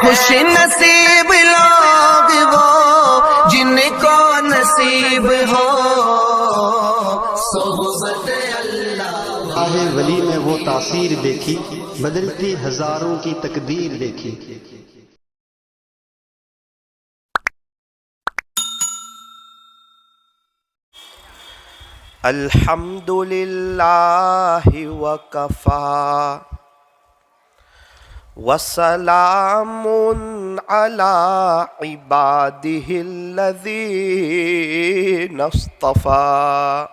خوش نصیب لوگ وہ جن کو نصیب ہو صحبت اللہ۔ راہ ولی میں وہ تاثیر دیکھی، بدلتی ہزاروں کی تقدیر دیکھی۔ الحمد للہ وکفی وسلام علی عبادہ الذین اصطفی،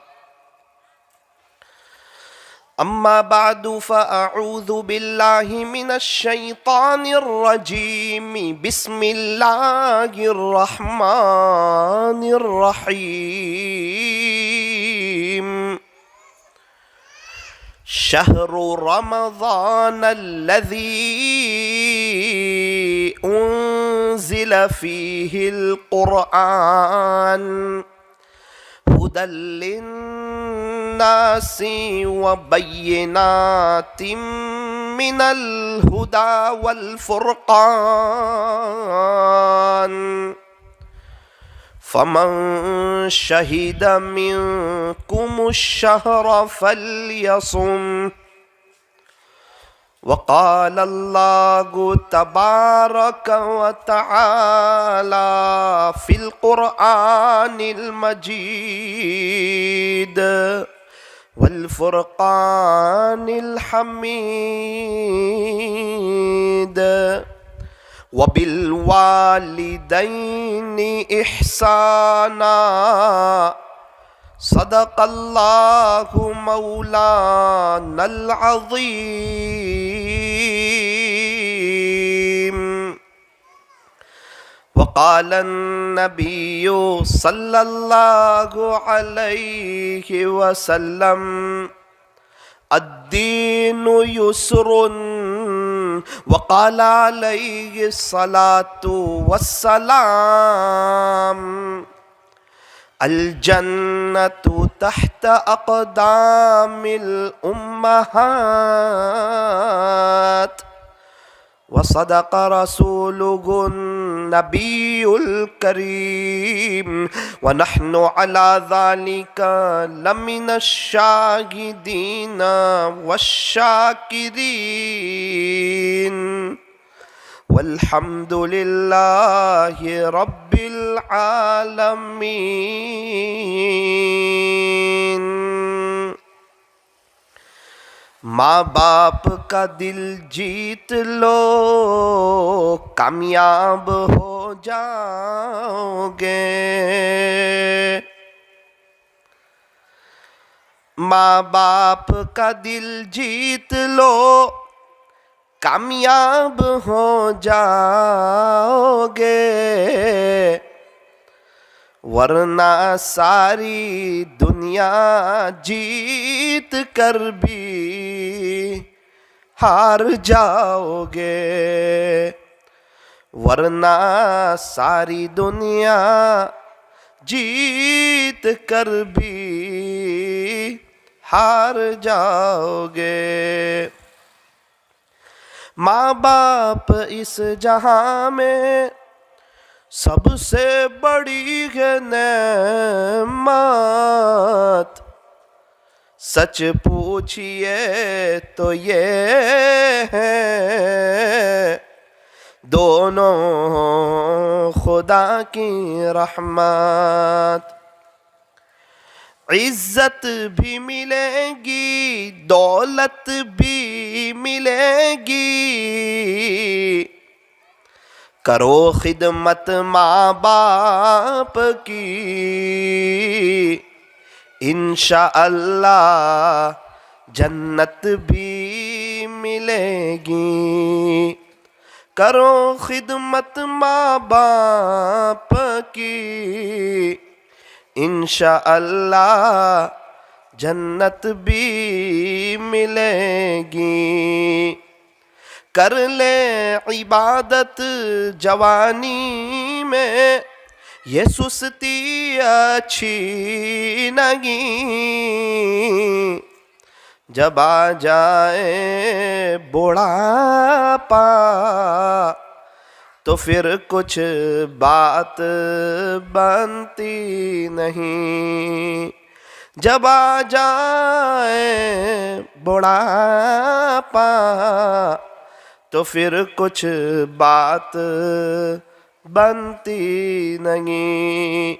اما بعد فاعوذ باللہ من الشیطان الرجیم، بسم اللہ الرحمن الرحیم۔ شہر رمضان الذی انزل فیہ القرآن ہدی للناس وبینات من الہدی والفرقان، فمن شہد منکم الشہر فلیصم۔ وقال اللہ تبارک وتعالی فی القرآن المجید والفرقان الحمید، وبالوالدین احسانا، صدق اللہ مولانا العظیم۔ وقال النبی صلی اللہ علیہ وسلم الدین یسر، وقال علیہ الصلاۃ والسلام الجنۃ تحت اقدام الامہات، وصدق رسولہ النبی الکریم، ونحن علی ذلک لمن الشاہدین والشاکرین، والحمد للہ رب العالمین۔ ماں باپ کا دل جیت لو کامیاب ہو جاؤ گے، ماں باپ کا دل جیت لو کامیاب ہو جاؤ گے، ورنہ ساری دنیا جیت کر بھی ہار جاؤ گے، ورنہ ساری دنیا جیت کر بھی ہار جاؤ گے۔ ماں باپ اس جہاں میں سب سے بڑی ہے نعمت، سچ پوچھئے تو یہ ہے دونوں خدا کی رحمت۔ عزت بھی ملے گی، دولت بھی ملے گی، کرو خدمت ماں باپ کی، انشاءاللہ جنت بھی ملے گی، کرو خدمت ماں باپ کی، انشاءاللہ جنت بھی ملے گی۔ کر لے عبادت جوانی میں، یہ سستی اچھی نہیں، جب آ جائے بڑھاپا تو پھر کچھ بات بنتی نہیں. جب آ جائے بڑھاپا تو پھر کچھ بات بنتی نہیں.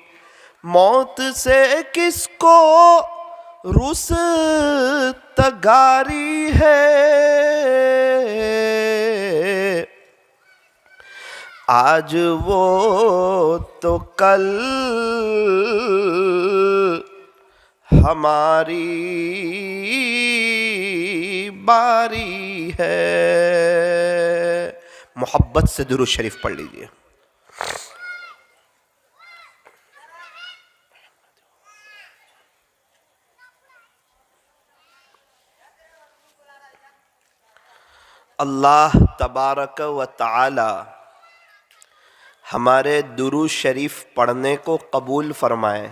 موت سے کس کو رستگاری ہے، آج وہ تو کل ہماری باری ہے. محبت سے درود شریف پڑھ لیجئے. اللہ تبارک و تعالی ہمارے درود شریف پڑھنے کو قبول فرمائے،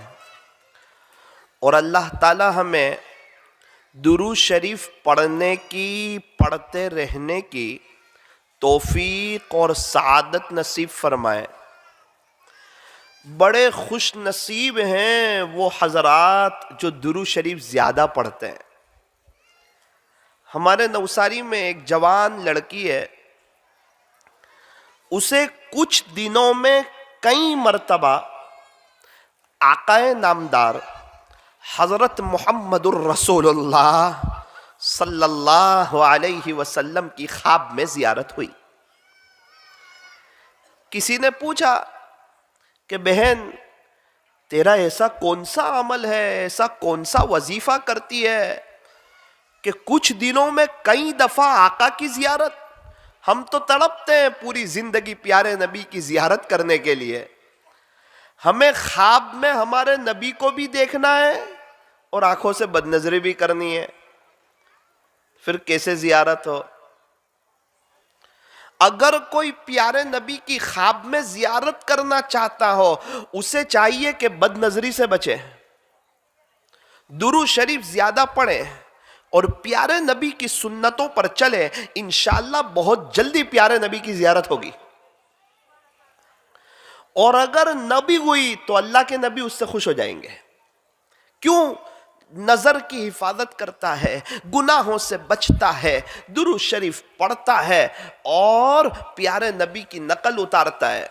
اور اللہ تعالی ہمیں درود شریف پڑھنے کی، پڑھتے رہنے کی توفیق اور سعادت نصیب فرمائے. بڑے خوش نصیب ہیں وہ حضرات جو درود شریف زیادہ پڑھتے ہیں. ہمارے نوساری میں ایک جوان لڑکی ہے، اسے کچھ دنوں میں کئی مرتبہ آقا نامدار حضرت محمد الرسول اللہ صلی اللہ علیہ وسلم کی خواب میں زیارت ہوئی. کسی نے پوچھا کہ بہن تیرا ایسا کون سا عمل ہے، ایسا کون سا وظیفہ کرتی ہے کہ کچھ دنوں میں کئی دفعہ آقا کی زیارت؟ ہم تو تڑپتے ہیں پوری زندگی پیارے نبی کی زیارت کرنے کے لیے، ہمیں خواب میں ہمارے نبی کو بھی دیکھنا ہے اور آنکھوں سے بد نظری بھی کرنی ہے، پھر کیسے زیارت ہو؟ اگر کوئی پیارے نبی کی خواب میں زیارت کرنا چاہتا ہو، اسے چاہیے کہ بد نظری سے بچے، درود شریف زیادہ پڑھیں اور پیارے نبی کی سنتوں پر چلے. انشاءاللہ بہت جلدی پیارے نبی کی زیارت ہوگی. اور اگر نہ بھی ہوئی تو اللہ کے نبی اس سے خوش ہو جائیں گے. کیوں؟ نظر کی حفاظت کرتا ہے، گناہوں سے بچتا ہے، درود شریف پڑھتا ہے اور پیارے نبی کی نقل اتارتا ہے.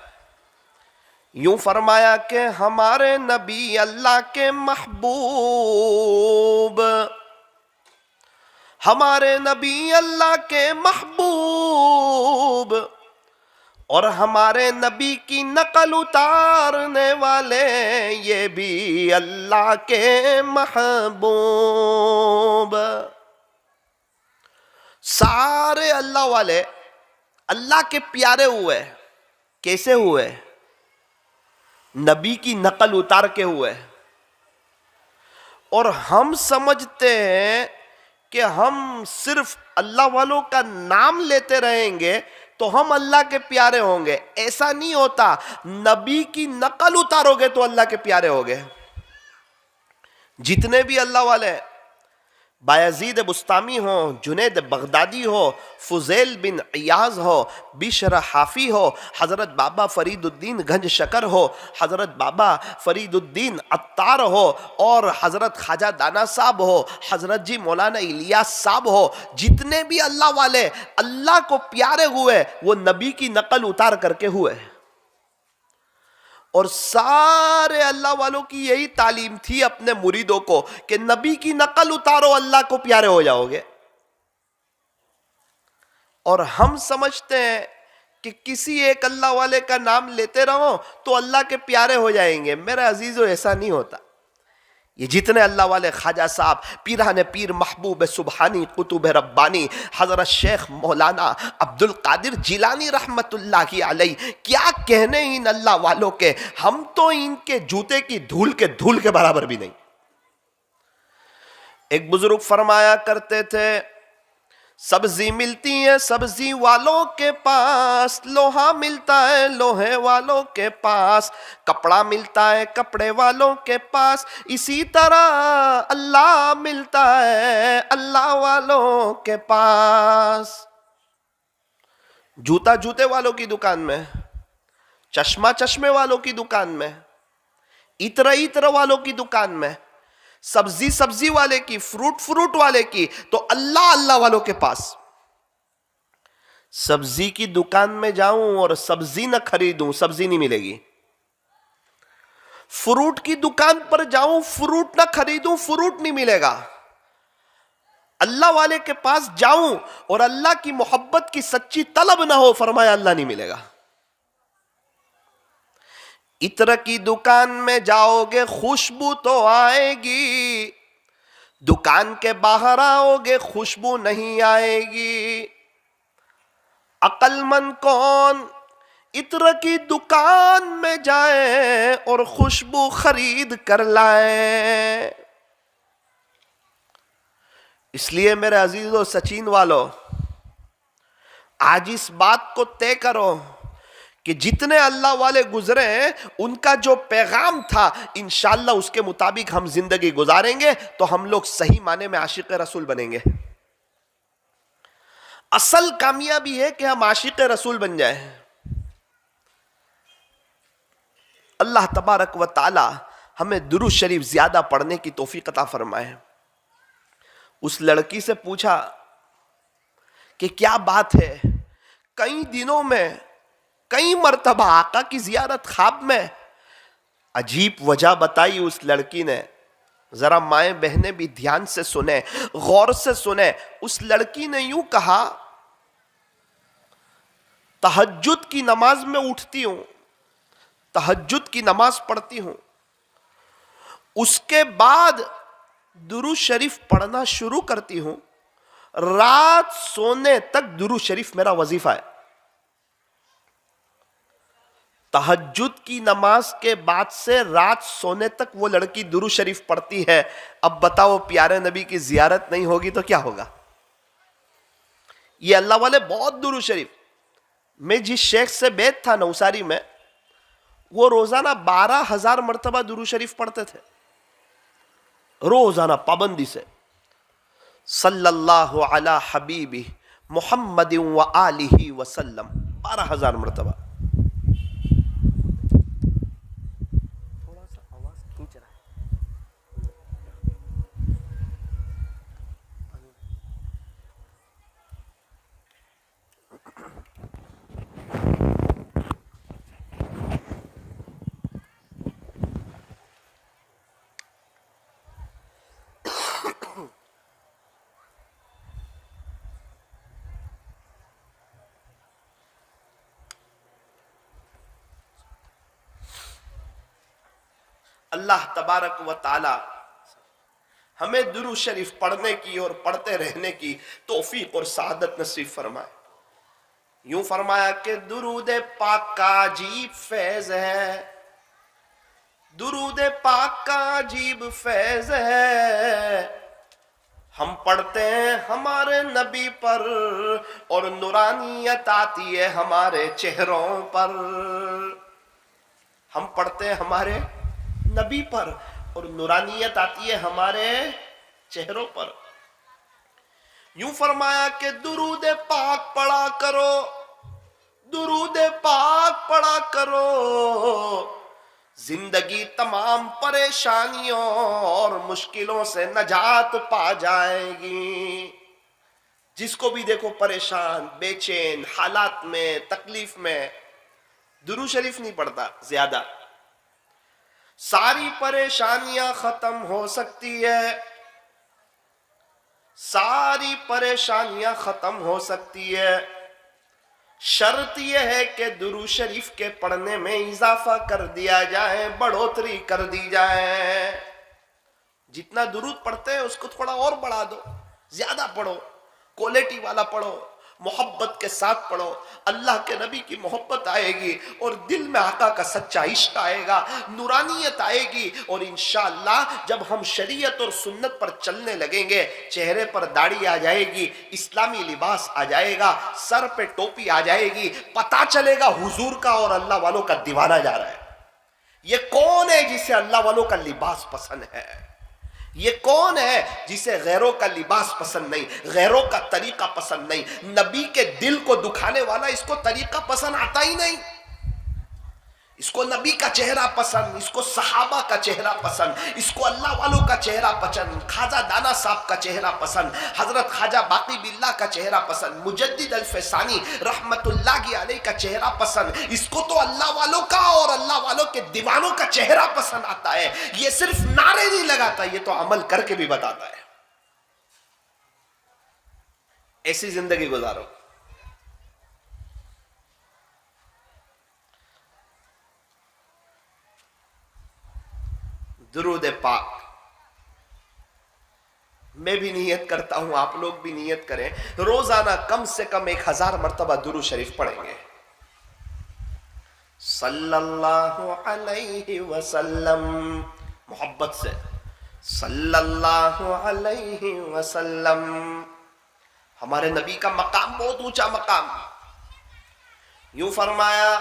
یوں فرمایا کہ ہمارے نبی اللہ کے محبوب، ہمارے نبی اللہ کے محبوب، اور ہمارے نبی کی نقل اتارنے والے یہ بھی اللہ کے محبوب. سارے اللہ والے اللہ کے پیارے ہوئے. کیسے ہوئے؟ نبی کی نقل اتار کے ہوئے. اور ہم سمجھتے ہیں کہ ہم صرف اللہ والوں کا نام لیتے رہیں گے تو ہم اللہ کے پیارے ہوں گے. ایسا نہیں ہوتا. نبی کی نقل اتارو گے تو اللہ کے پیارے ہوگے. جتنے بھی اللہ والے، بایزید بستامی ہو، جنید بغدادی ہو، فضیل بن عیاض ہو، بشر حافی ہو، حضرت بابا فرید الدین گنج شکر ہو، حضرت بابا فرید الدین عطار ہو، اور حضرت خواجہ دانا صاحب ہو، حضرت جی مولانا الیاس صاحب ہو، جتنے بھی اللہ والے اللہ کو پیارے ہوئے وہ نبی کی نقل اتار کر کے ہوئے. اور سارے اللہ والوں کی یہی تعلیم تھی اپنے مریدوں کو کہ نبی کی نقل اتارو اللہ کو پیارے ہو جاؤ گے. اور ہم سمجھتے ہیں کہ کسی ایک اللہ والے کا نام لیتے رہو تو اللہ کے پیارے ہو جائیں گے. میرے عزیزو ایسا نہیں ہوتا. یہ جتنے اللہ والے خواجہ صاحب، پیران پیر محبوب سبحانی قطب ربانی حضرت شیخ مولانا عبد القادر جیلانی رحمت اللہ علیہ، کیا کہنے ان اللہ والوں کے. ہم تو ان کے جوتے کی دھول کے برابر بھی نہیں. ایک بزرگ فرمایا کرتے تھے، سبزی ملتی ہے سبزی والوں کے پاس، لوہا ملتا ہے لوہے والوں کے پاس، کپڑا ملتا ہے کپڑے والوں کے پاس، اسی طرح اللہ ملتا ہے اللہ والوں کے پاس. جوتا جوتے والوں کی دکان میں، چشمہ چشمے والوں کی دکان میں، عطر عطر والوں کی دکان میں، سبزی سبزی والے کی، فروٹ فروٹ والے کی، تو اللہ اللہ والوں کے پاس۔ سبزی کی دکان میں جاؤں اور سبزی نہ خریدوں، سبزی نہیں ملے گی۔ فروٹ کی دکان پر جاؤں، فروٹ نہ خریدوں، فروٹ نہیں ملے گا۔ اللہ والے کے پاس جاؤں اور اللہ کی محبت کی سچی طلب نہ ہو، فرمایا اللہ نہیں ملے گا۔ عطر کی دکان میں جاؤ گے خوشبو تو آئے گی، دکان کے باہر آؤ گے خوشبو نہیں آئے گی۔ عقل مند کون عطر کی دکان میں جائے اور خوشبو خرید کر لائے۔ اس لیے میرے عزیز و سچین والو، آج اس بات کو طے کرو کہ جتنے اللہ والے گزرے ہیں ان کا جو پیغام تھا انشاءاللہ اس کے مطابق ہم زندگی گزاریں گے تو ہم لوگ صحیح معنی میں عاشق رسول بنیں گے۔ اصل کامیابی ہے کہ ہم عاشق رسول بن جائیں۔ اللہ تبارک و تعالی ہمیں درود شریف زیادہ پڑھنے کی توفیق عطا فرمائے۔ اس لڑکی سے پوچھا کہ کیا بات ہے، کئی دنوں میں کئی مرتبہ آقا کی زیارت خواب میں۔ عجیب وجہ بتائی اس لڑکی نے، ذرا مائیں بہنیں بھی دھیان سے سنیں، غور سے سنیں۔ اس لڑکی نے یوں کہا، تہجد کی نماز میں اٹھتی ہوں، تہجد کی نماز پڑھتی ہوں، اس کے بعد درود شریف پڑھنا شروع کرتی ہوں، رات سونے تک درود شریف میرا وظیفہ ہے۔ تہجد کی نماز کے بعد سے رات سونے تک وہ لڑکی درود شریف پڑھتی ہے۔ اب بتاؤ پیارے نبی کی زیارت نہیں ہوگی تو کیا ہوگا؟ یہ اللہ والے بہت درود شریف، میں جس شیخ سے بیت تھا نوساری میں، وہ روزانہ 12,000 مرتبہ درود شریف پڑھتے تھے، روزانہ پابندی سے۔ صلی اللہ علی حبیبی محمد و آلہ وسلم، 12,000 مرتبہ۔ تھوڑا سا آواز کھینچ رہا ہے۔ اللہ تبارک و تعالی ہمیں درود شریف پڑھنے کی اور پڑھتے رہنے کی توفیق اور سعادت نصیب فرمائے۔ یوں فرمایا کہ درود پاک کا عجیب فیض ہے، درود پاک کا عجیب فیض ہے، ہم پڑھتے ہیں ہمارے نبی پر اور نورانیت آتی ہے ہمارے چہروں پر۔ ہم پڑھتے ہیں ہمارے نبی پر اور نورانیت آتی ہے ہمارے چہروں پر۔ یوں فرمایا کہ درود پاک پڑھا کرو، درود پاک پڑھا کرو، زندگی تمام پریشانیوں اور مشکلوں سے نجات پا جائے گی۔ جس کو بھی دیکھو پریشان، بے چین، حالات میں، تکلیف میں، درود شریف نہیں پڑھتا زیادہ، ساری پریشانیاں ختم ہو سکتی ہے، ساری پریشانیاں ختم ہو سکتی ہے۔ شرط یہ ہے کہ درود شریف کے پڑھنے میں اضافہ کر دیا جائے، بڑھوتری کر دی جائے۔ جتنا درود پڑھتے ہیں اس کو تھوڑا اور بڑھا دو، زیادہ پڑھو، کوالٹی والا پڑھو، محبت کے ساتھ پڑھو۔ اللہ کے نبی کی محبت آئے گی اور دل میں آقا کا سچا عشق آئے گا، نورانیت آئے گی، اور انشاءاللہ جب ہم شریعت اور سنت پر چلنے لگیں گے، چہرے پر داڑھی آ جائے گی، اسلامی لباس آ جائے گا، سر پہ ٹوپی آ جائے گی، پتہ چلے گا حضور کا اور اللہ والوں کا دیوانہ جا رہا ہے۔ یہ کون ہے جسے اللہ والوں کا لباس پسند ہے؟ یہ کون ہے جسے غیروں کا لباس پسند نہیں، غیروں کا طریقہ پسند نہیں؟ نبی کے دل کو دکھانے والا اس کو طریقہ پسند آتا ہی نہیں۔ اس کو نبی کا چہرہ پسند، اس کو صحابہ کا چہرہ پسند، اس کو اللہ والوں کا چہرہ پسند، خواجہ دانا صاحب کا چہرہ پسند، حضرت خواجہ باقی باللہ کا چہرہ پسند، مجدد الفسانی رحمت اللہ علیہ کا چہرہ پسند، اس کو تو اللہ والوں کا اور اللہ والوں کے دیوانوں کا چہرہ پسند آتا ہے۔ یہ صرف نعرے نہیں لگاتا، یہ تو عمل کر کے بھی بتاتا ہے۔ ایسی زندگی گزارو۔ درود پاک میں بھی نیت کرتا ہوں، آپ لوگ بھی نیت کریں، روزانہ کم سے کم 1000 مرتبہ درود شریف پڑھیں گے۔ صلی اللہ علیہ وسلم، محبت سے صلی اللہ علیہ وسلم۔ ہمارے نبی کا مقام بہت اونچا مقام، یوں فرمایا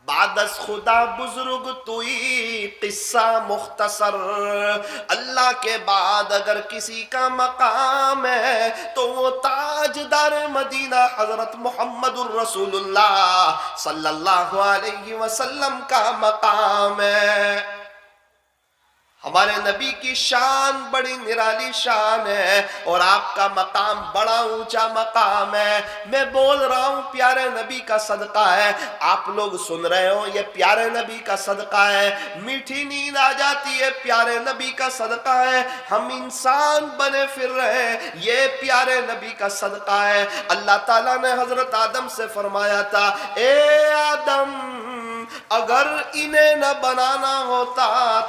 بعد از خدا بزرگ توئی قصہ مختصر، اللہ کے بعد اگر کسی کا مقام ہے تو وہ تاجدار مدینہ حضرت محمد الرسول اللہ صلی اللہ علیہ وسلم کا مقام ہے۔ ہمارے نبی کی شان بڑی نرالی شان ہے اور آپ کا مقام بڑا اونچا مقام ہے۔ میں بول رہا ہوں پیارے نبی کا صدقہ ہے، آپ لوگ سن رہے ہو یہ پیارے نبی کا صدقہ ہے، میٹھی نیند آ جاتی ہے پیارے نبی کا صدقہ ہے، ہم انسان بنے پھر رہے ہیں یہ پیارے نبی کا صدقہ ہے۔ اللہ تعالیٰ نے حضرت آدم سے فرمایا تھا، اے آدم اگر انہیں نہ بنانا ہوتا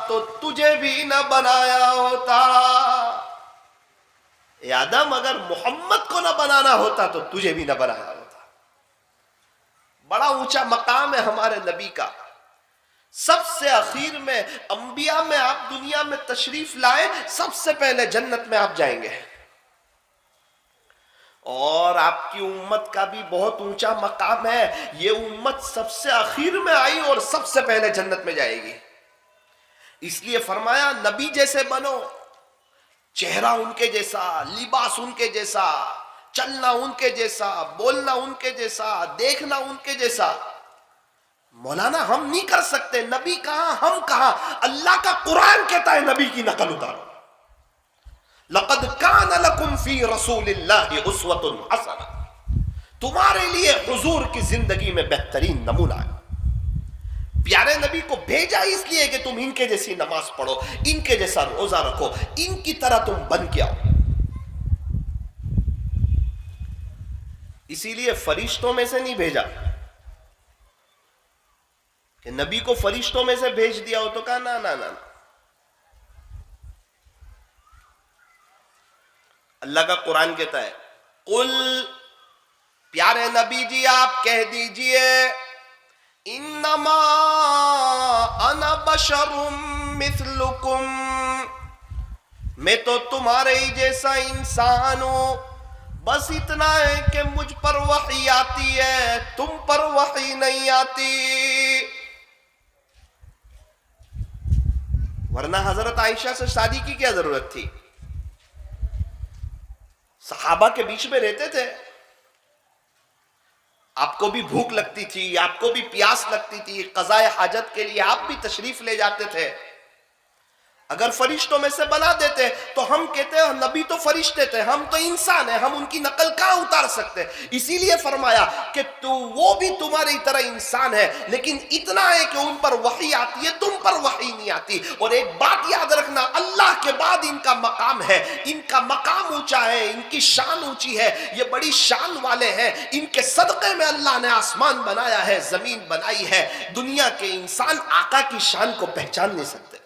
تو تجھے بھی نہ بنایا ہوتا۔ اے آدم اگر محمد کو نہ بنانا ہوتا تو تجھے بھی نہ بنایا ہوتا۔ بڑا اونچا مقام ہے ہمارے نبی کا۔ سب سے اخیر میں انبیاء میں آپ دنیا میں تشریف لائے، سب سے پہلے جنت میں آپ جائیں گے، اور آپ کی امت کا بھی بہت اونچا مقام ہے، یہ امت سب سے اخیر میں آئی اور سب سے پہلے جنت میں جائے گی۔ اس لیے فرمایا نبی جیسے بنو، چہرہ ان کے جیسا، لباس ان کے جیسا، چلنا ان کے جیسا، بولنا ان کے جیسا، دیکھنا ان کے جیسا۔ مولانا ہم نہیں کر سکتے، نبی کہاں ہم کہاں، اللہ کا قرآن کہتا ہے نبی کی نقل اتارو۔ لقد کان لکم فی رسول اللہ اسوۃ حسنہ، تمہارے لیے حضور کی زندگی میں بہترین نمونہ ہے۔ پیارے نبی کو بھیجا اس لیے کہ تم ان کے جیسی نماز پڑھو، ان کے جیسا روزہ رکھو، ان کی طرح تم بن کے آؤ۔ اسی لیے فرشتوں میں سے نہیں بھیجا کہ نبی کو فرشتوں میں سے بھیج دیا ہو تو کہا نا نا نا، اللہ کا قرآن کہتا ہے قل، پیارے نبی جی آپ کہہ دیجئے، انما انا بشر مثلکم، میں تو تمہارے ہی جیسا انسان ہوں، بس اتنا ہے کہ مجھ پر وحی آتی ہے، تم پر وحی نہیں آتی۔ ورنہ حضرت عائشہ سے شادی کی کیا ضرورت تھی؟ صحابہ کے بیچ میں رہتے تھے، آپ کو بھی بھوک لگتی تھی، آپ کو بھی پیاس لگتی تھی، قضاء حاجت کے لیے آپ بھی تشریف لے جاتے تھے۔ اگر فرشتوں میں سے بنا دیتے تو ہم کہتے ہیں نبی تو فرشتے تھے، ہم تو انسان ہیں، ہم ان کی نقل کہاں اتار سکتے؟ اسی لیے فرمایا کہ وہ بھی تمہاری طرح انسان ہے، لیکن اتنا ہے کہ ان پر وحی آتی ہے، تم پر وحی نہیں آتی۔ اور ایک بات یاد رکھنا، اللہ کے بعد ان کا مقام ہے، ان کا مقام اونچا ہے، ان کی شان اونچی ہے، یہ بڑی شان والے ہیں، ان کے صدقے میں اللہ نے آسمان بنایا ہے، زمین بنائی ہے۔ دنیا کے انسان آقا کی شان کو پہچان نہیں سکتے۔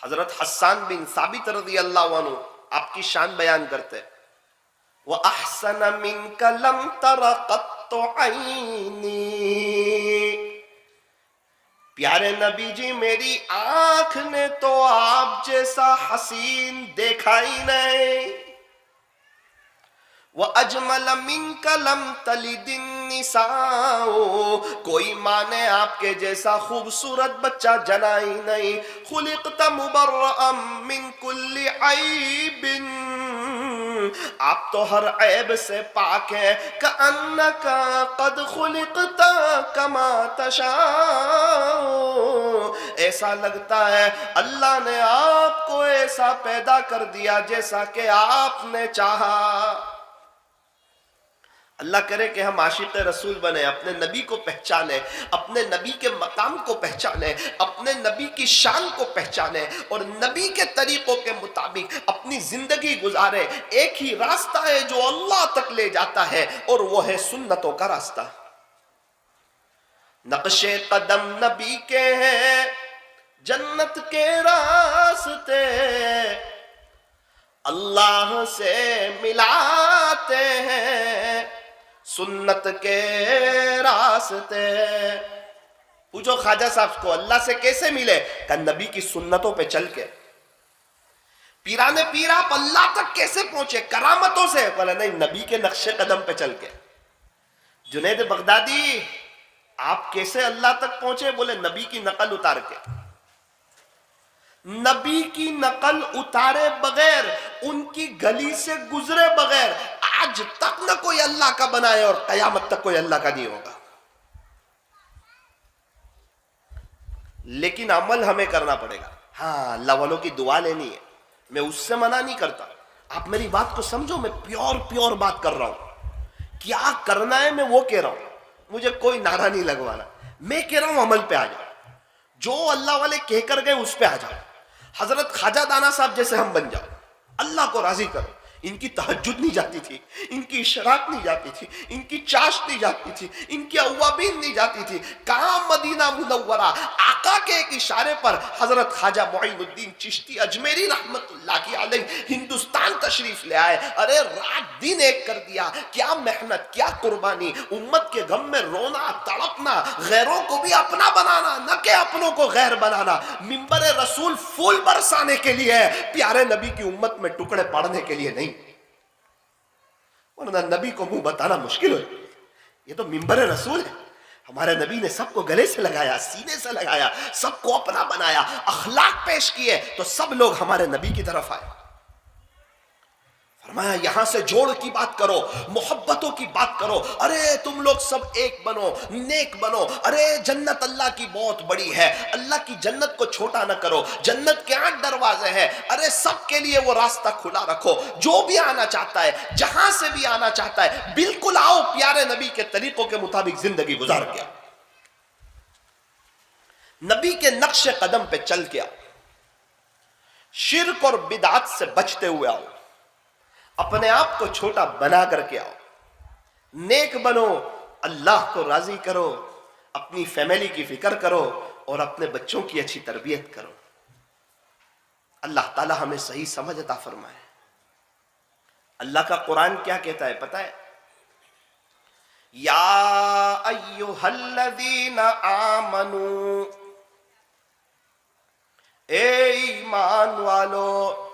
حضرت حسان بن ثابت رضی اللہ عنہ آپ کی شان بیان کرتے، وَأَحْسَنَ مِنْكَ لَمْ تَرَ قَطُّ عَيْنِي، پیارے نبی جی میری آنکھ نے تو آپ جیسا حسین دیکھا ہی نہیں۔ وَأَجْمَلَ مِنْكَ لَمْ تَلِدِ النِّسَاءُ، کوئی ماں نے آپ کے جیسا خوبصورت بچہ جنا ہی نہیں. خُلِقْتَ مُبَرَّأً مِنْ كُلِّ عَيْبٍ، آپ تو ہر عیب سے پاک ہیں. كَأَنَّكَ قَدْ خُلِقْتَ كَمَا تَشَاءُ، ایسا لگتا ہے اللہ نے آپ کو ایسا پیدا کر دیا جیسا کہ آپ نے چاہا. اللہ کرے کہ ہم عاشق رسول بنے، اپنے نبی کو پہچانیں، اپنے نبی کے مقام کو پہچانیں، اپنے نبی کی شان کو پہچانیں اور نبی کے طریقوں کے مطابق اپنی زندگی گزاریں. ایک ہی راستہ ہے جو اللہ تک لے جاتا ہے اور وہ ہے سنتوں کا راستہ. نقش قدم نبی کے ہیں جنت کے راستے، اللہ سے ملاتے ہیں سنت کے راستے. پوچھو خواجہ صاحب کو اللہ سے کیسے ملے؟ کہ نبی کی سنتوں پہ چل کے. پیران پیر آپ اللہ تک کیسے پہنچے؟ کرامتوں سے. بولا نہیں، نبی کے نقش قدم پہ چل کے. جنید بغدادی آپ کیسے اللہ تک پہنچے؟ بولے نبی کی نقل اتار کے. نبی کی نقل اتارے بغیر، ان کی گلی سے گزرے بغیر آج تک نہ کوئی اللہ کا بنائے اور قیامت تک کوئی اللہ کا نہیں ہوگا. لیکن عمل ہمیں کرنا پڑے گا. ہاں، اللہ والوں کی دعا لینی ہے، میں اس سے منع نہیں کرتا. آپ میری بات کو سمجھو، میں پیور بات کر رہا ہوں. کیا کرنا ہے میں وہ کہہ رہا ہوں، مجھے کوئی نعرہ نہیں لگوانا. میں کہہ رہا ہوں عمل پہ آ جاؤ، جو اللہ والے کہہ کر گئے اس پہ آ جاؤ. حضرت خواجہ دانا صاحب جیسے ہم بن جاؤ، اللہ کو راضی کرو. ان کی تہجد نہیں جاتی تھی، ان کی اشراق نہیں جاتی تھی، ان کی چاشت نہیں جاتی تھی، ان کی اوابین نہیں جاتی تھی. کہاں مدینہ منورہ آقا کے ایک اشارے پر حضرت خواجہ معین الدین چشتی اجمیری رحمت اللہ کی علیہ ہندوستان تشریف لے آئے. ارے رات دن ایک کر دیا. کیا محنت، کیا قربانی. امت کے غم میں رونا، تڑپنا، غیروں کو بھی اپنا بنانا نہ کہ اپنوں کو غیر بنانا. منبر رسول پھول برسانے کے لیے ہے، پیارے نبی کی امت میں ٹکڑے پڑنے کے لیے نہیں. ورنہ نبی کو منہ بتانا مشکل ہو. یہ تو منبر رسول ہے. ہمارے نبی نے سب کو گلے سے لگایا، سینے سے لگایا، سب کو اپنا بنایا، اخلاق پیش کیے تو سب لوگ ہمارے نبی کی طرف آئے. فرمایا یہاں سے جوڑ کی بات کرو، محبتوں کی بات کرو. ارے تم لوگ سب ایک بنو، نیک بنو. ارے جنت اللہ کی بہت بڑی ہے، اللہ کی جنت کو چھوٹا نہ کرو. جنت کے 8 دروازے ہیں. ارے سب کے لیے وہ راستہ کھلا رکھو. جو بھی آنا چاہتا ہے، جہاں سے بھی آنا چاہتا ہے، بالکل آؤ، پیارے نبی کے طریقوں کے مطابق زندگی گزار کے آؤ. نبی کے نقش قدم پہ چل کے آؤ. شرک اور بدعت سے بچتے ہوئے آؤ. اپنے آپ کو چھوٹا بنا کر کے آؤ. نیک بنو، اللہ کو راضی کرو، اپنی فیملی کی فکر کرو اور اپنے بچوں کی اچھی تربیت کرو. اللہ تعالی ہمیں صحیح سمجھ عطا فرمائے. اللہ کا قرآن کیا کہتا ہے پتہ ہے؟ یا ایھا الذین آمنو، اے ایمان والو،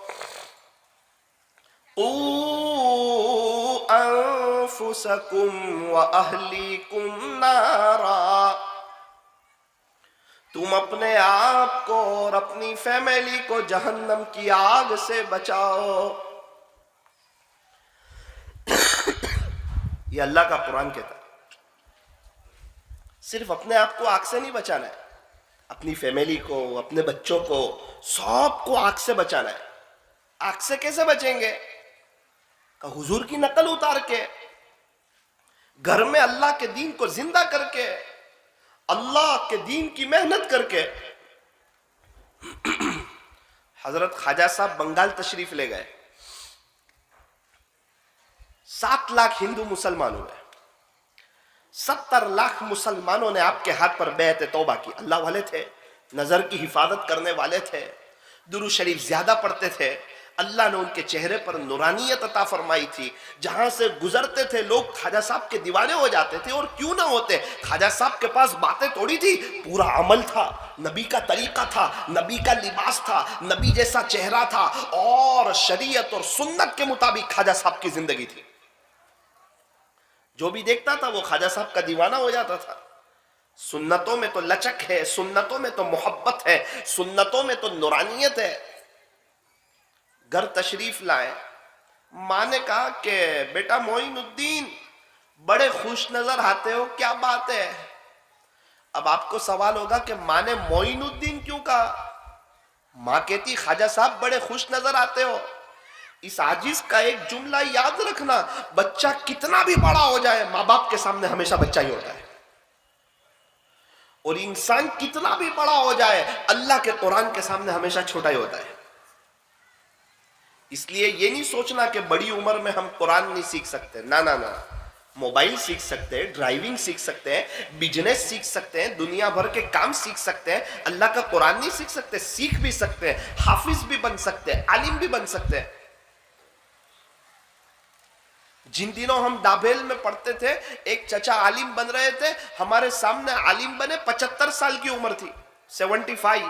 قوا انفسکم واہلیکم نارا، تم اپنے آپ کو اور اپنی فیملی کو جہنم کی آگ سے بچاؤ. یہ اللہ کا قرآن کہتا ہے. صرف اپنے آپ کو آگ سے نہیں بچانا ہے، اپنی فیملی کو، اپنے بچوں کو، سب کو آگ سے بچانا ہے. آگ سے کیسے بچیں گے؟ کہ حضور کی نقل اتار کے، گھر میں اللہ کے دین کو زندہ کر کے، اللہ کے دین کی محنت کر کے. حضرت خواجہ صاحب بنگال تشریف لے گئے. 7 لاکھ ہندو مسلمان ہوئے. 70 لاکھ مسلمانوں نے آپ کے ہاتھ پر بیعت توبہ کی. اللہ والے تھے، نظر کی حفاظت کرنے والے تھے، درود شریف زیادہ پڑھتے تھے. اللہ نے ان کے چہرے پر نورانیت عطا فرمائی تھی. جہاں سے گزرتے تھے لوگ خواجہ صاحب کے دیوانے ہو جاتے تھے. اور کیوں نہ ہوتے؟ خواجہ صاحب کے پاس باتیں تھوڑی تھی، پورا عمل تھا، نبی کا طریقہ تھا، نبی کا لباس تھا، نبی جیسا چہرہ تھا، اور شریعت اور سنت کے مطابق خواجہ صاحب کی زندگی تھی. جو بھی دیکھتا تھا وہ خواجہ صاحب کا دیوانہ ہو جاتا تھا. سنتوں میں تو لچک ہے، سنتوں میں تو محبت ہے، سنتوں میں تو نورانیت ہے. گھر تشریف لائے، ماں نے کہا کہ بیٹا معین الدین بڑے خوش نظر آتے ہو، کیا بات ہے؟ اب آپ کو سوال ہوگا کہ ماں نے معین الدین کیوں کہا؟ ماں کہتی خواجہ صاحب بڑے خوش نظر آتے ہو. اس عاجز کا ایک جملہ یاد رکھنا، بچہ کتنا بھی بڑا ہو جائے ماں باپ کے سامنے ہمیشہ بچہ ہی ہوتا ہے، اور انسان کتنا بھی بڑا ہو جائے اللہ کے قرآن کے سامنے ہمیشہ چھوٹا ہی ہوتا ہے. اس لیے یہ نہیں سوچنا کہ بڑی عمر میں ہم قرآن نہیں سیکھ سکتے. نہ نہ نہ، موبائل سیکھ سکتے ہیں، ڈرائیونگ سیکھ سکتے ہیں، بزنس سیکھ سکتے ہیں، دنیا بھر کے کام سیکھ سکتے ہیں. اللہ کا قرآن نہیں سیکھ سکتے؟ سیکھ بھی سکتے ہیں، حافظ بھی بن سکتے ہیں، عالم بھی بن سکتے ہیں. جن دنوں ہم ڈابھیل میں پڑھتے تھے ایک چچا عالم بن رہے تھے، ہمارے سامنے عالم بنے، 75 سال کی عمر تھی، 75.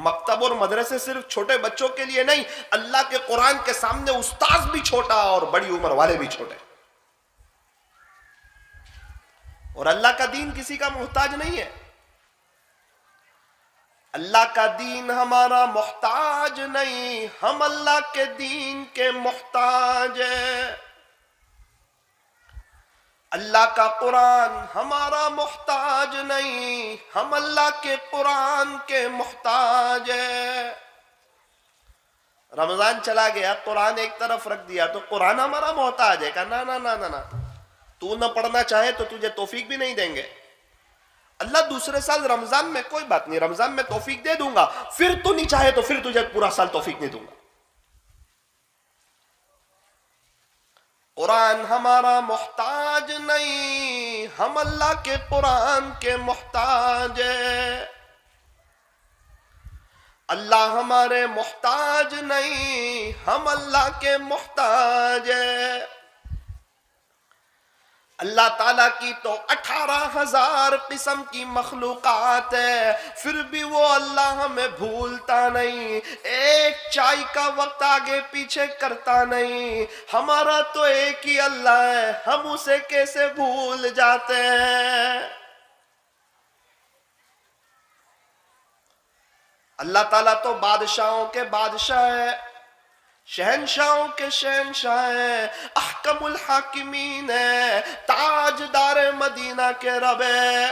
مکتب اور مدرسے صرف چھوٹے بچوں کے لیے نہیں، اللہ کے قرآن کے سامنے استاذ بھی چھوٹا اور بڑی عمر والے بھی چھوٹے. اور اللہ کا دین کسی کا محتاج نہیں ہے. اللہ کا دین ہمارا محتاج نہیں، ہم اللہ کے دین کے محتاج ہیں. اللہ کا قرآن ہمارا محتاج نہیں، ہم اللہ کے قرآن کے محتاج ہیں. رمضان چلا گیا، قرآن ایک طرف رکھ دیا تو قرآن ہمارا محتاج ہے. کہا نہ نہ نہ نہ نہ، تو نہ پڑھنا چاہے تو تجھے توفیق بھی نہیں دیں گے. اللہ دوسرے سال رمضان میں کوئی بات نہیں، رمضان میں توفیق دے دوں گا، پھر تو نہیں چاہے تو پھر تجھے پورا سال توفیق نہیں دوں گا. قرآن ہمارا محتاج نہیں، ہم اللہ کے قرآن کے محتاج ہیں. اللہ ہمارے محتاج نہیں، ہم اللہ کے محتاج ہیں. اللہ تعالیٰ کی تو 18,000 قسم کی مخلوقات ہے، پھر بھی وہ اللہ ہمیں بھولتا نہیں، ایک چائے کا وقت آگے پیچھے کرتا نہیں. ہمارا تو ایک ہی اللہ ہے، ہم اسے کیسے بھول جاتے ہیں. اللہ تعالیٰ تو بادشاہوں کے بادشاہ ہے، شہنشاہوں کے شہنشاہ ہیں، احکم الحاکمین ہے، تاجدار مدینہ کے رب ہے.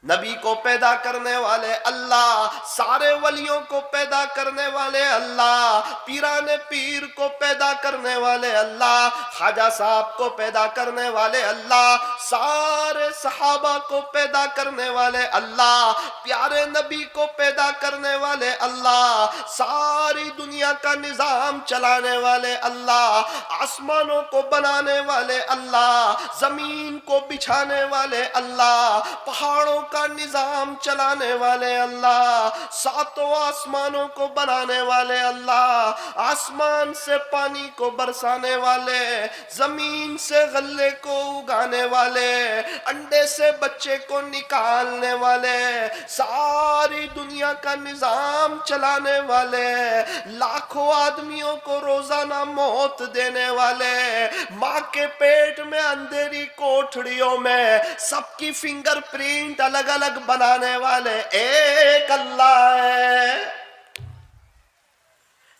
نبی کو پیدا کرنے والے اللہ، سارے ولیوں کو پیدا کرنے والے اللہ، پیران پیر کو پیدا کرنے والے اللہ، خواجہ صاحب کو پیدا کرنے والے اللہ، سارے صحابہ کو پیدا کرنے والے اللہ، پیارے نبی کو پیدا کرنے والے اللہ، ساری دنیا کا نظام چلانے والے اللہ، آسمانوں کو بنانے والے اللہ، زمین کو بچھانے والے اللہ، پہاڑوں کا نظام چلانے والے اللہ، 7 آسمانوں کو بنانے والے اللہ، آسمان سے پانی کو برسانے والے، زمین سے غلے کو اگانے والے، انڈے سے بچے کو نکالنے والے، ساری دنیا کا نظام چلانے والے، لاکھوں آدمیوں کو روزانہ موت دینے والے، ماں کے پیٹ میں اندھیری کوٹھڑیوں میں سب کی فنگر پرنٹ الگ الگ بنانے والے ایک اللہ ہے.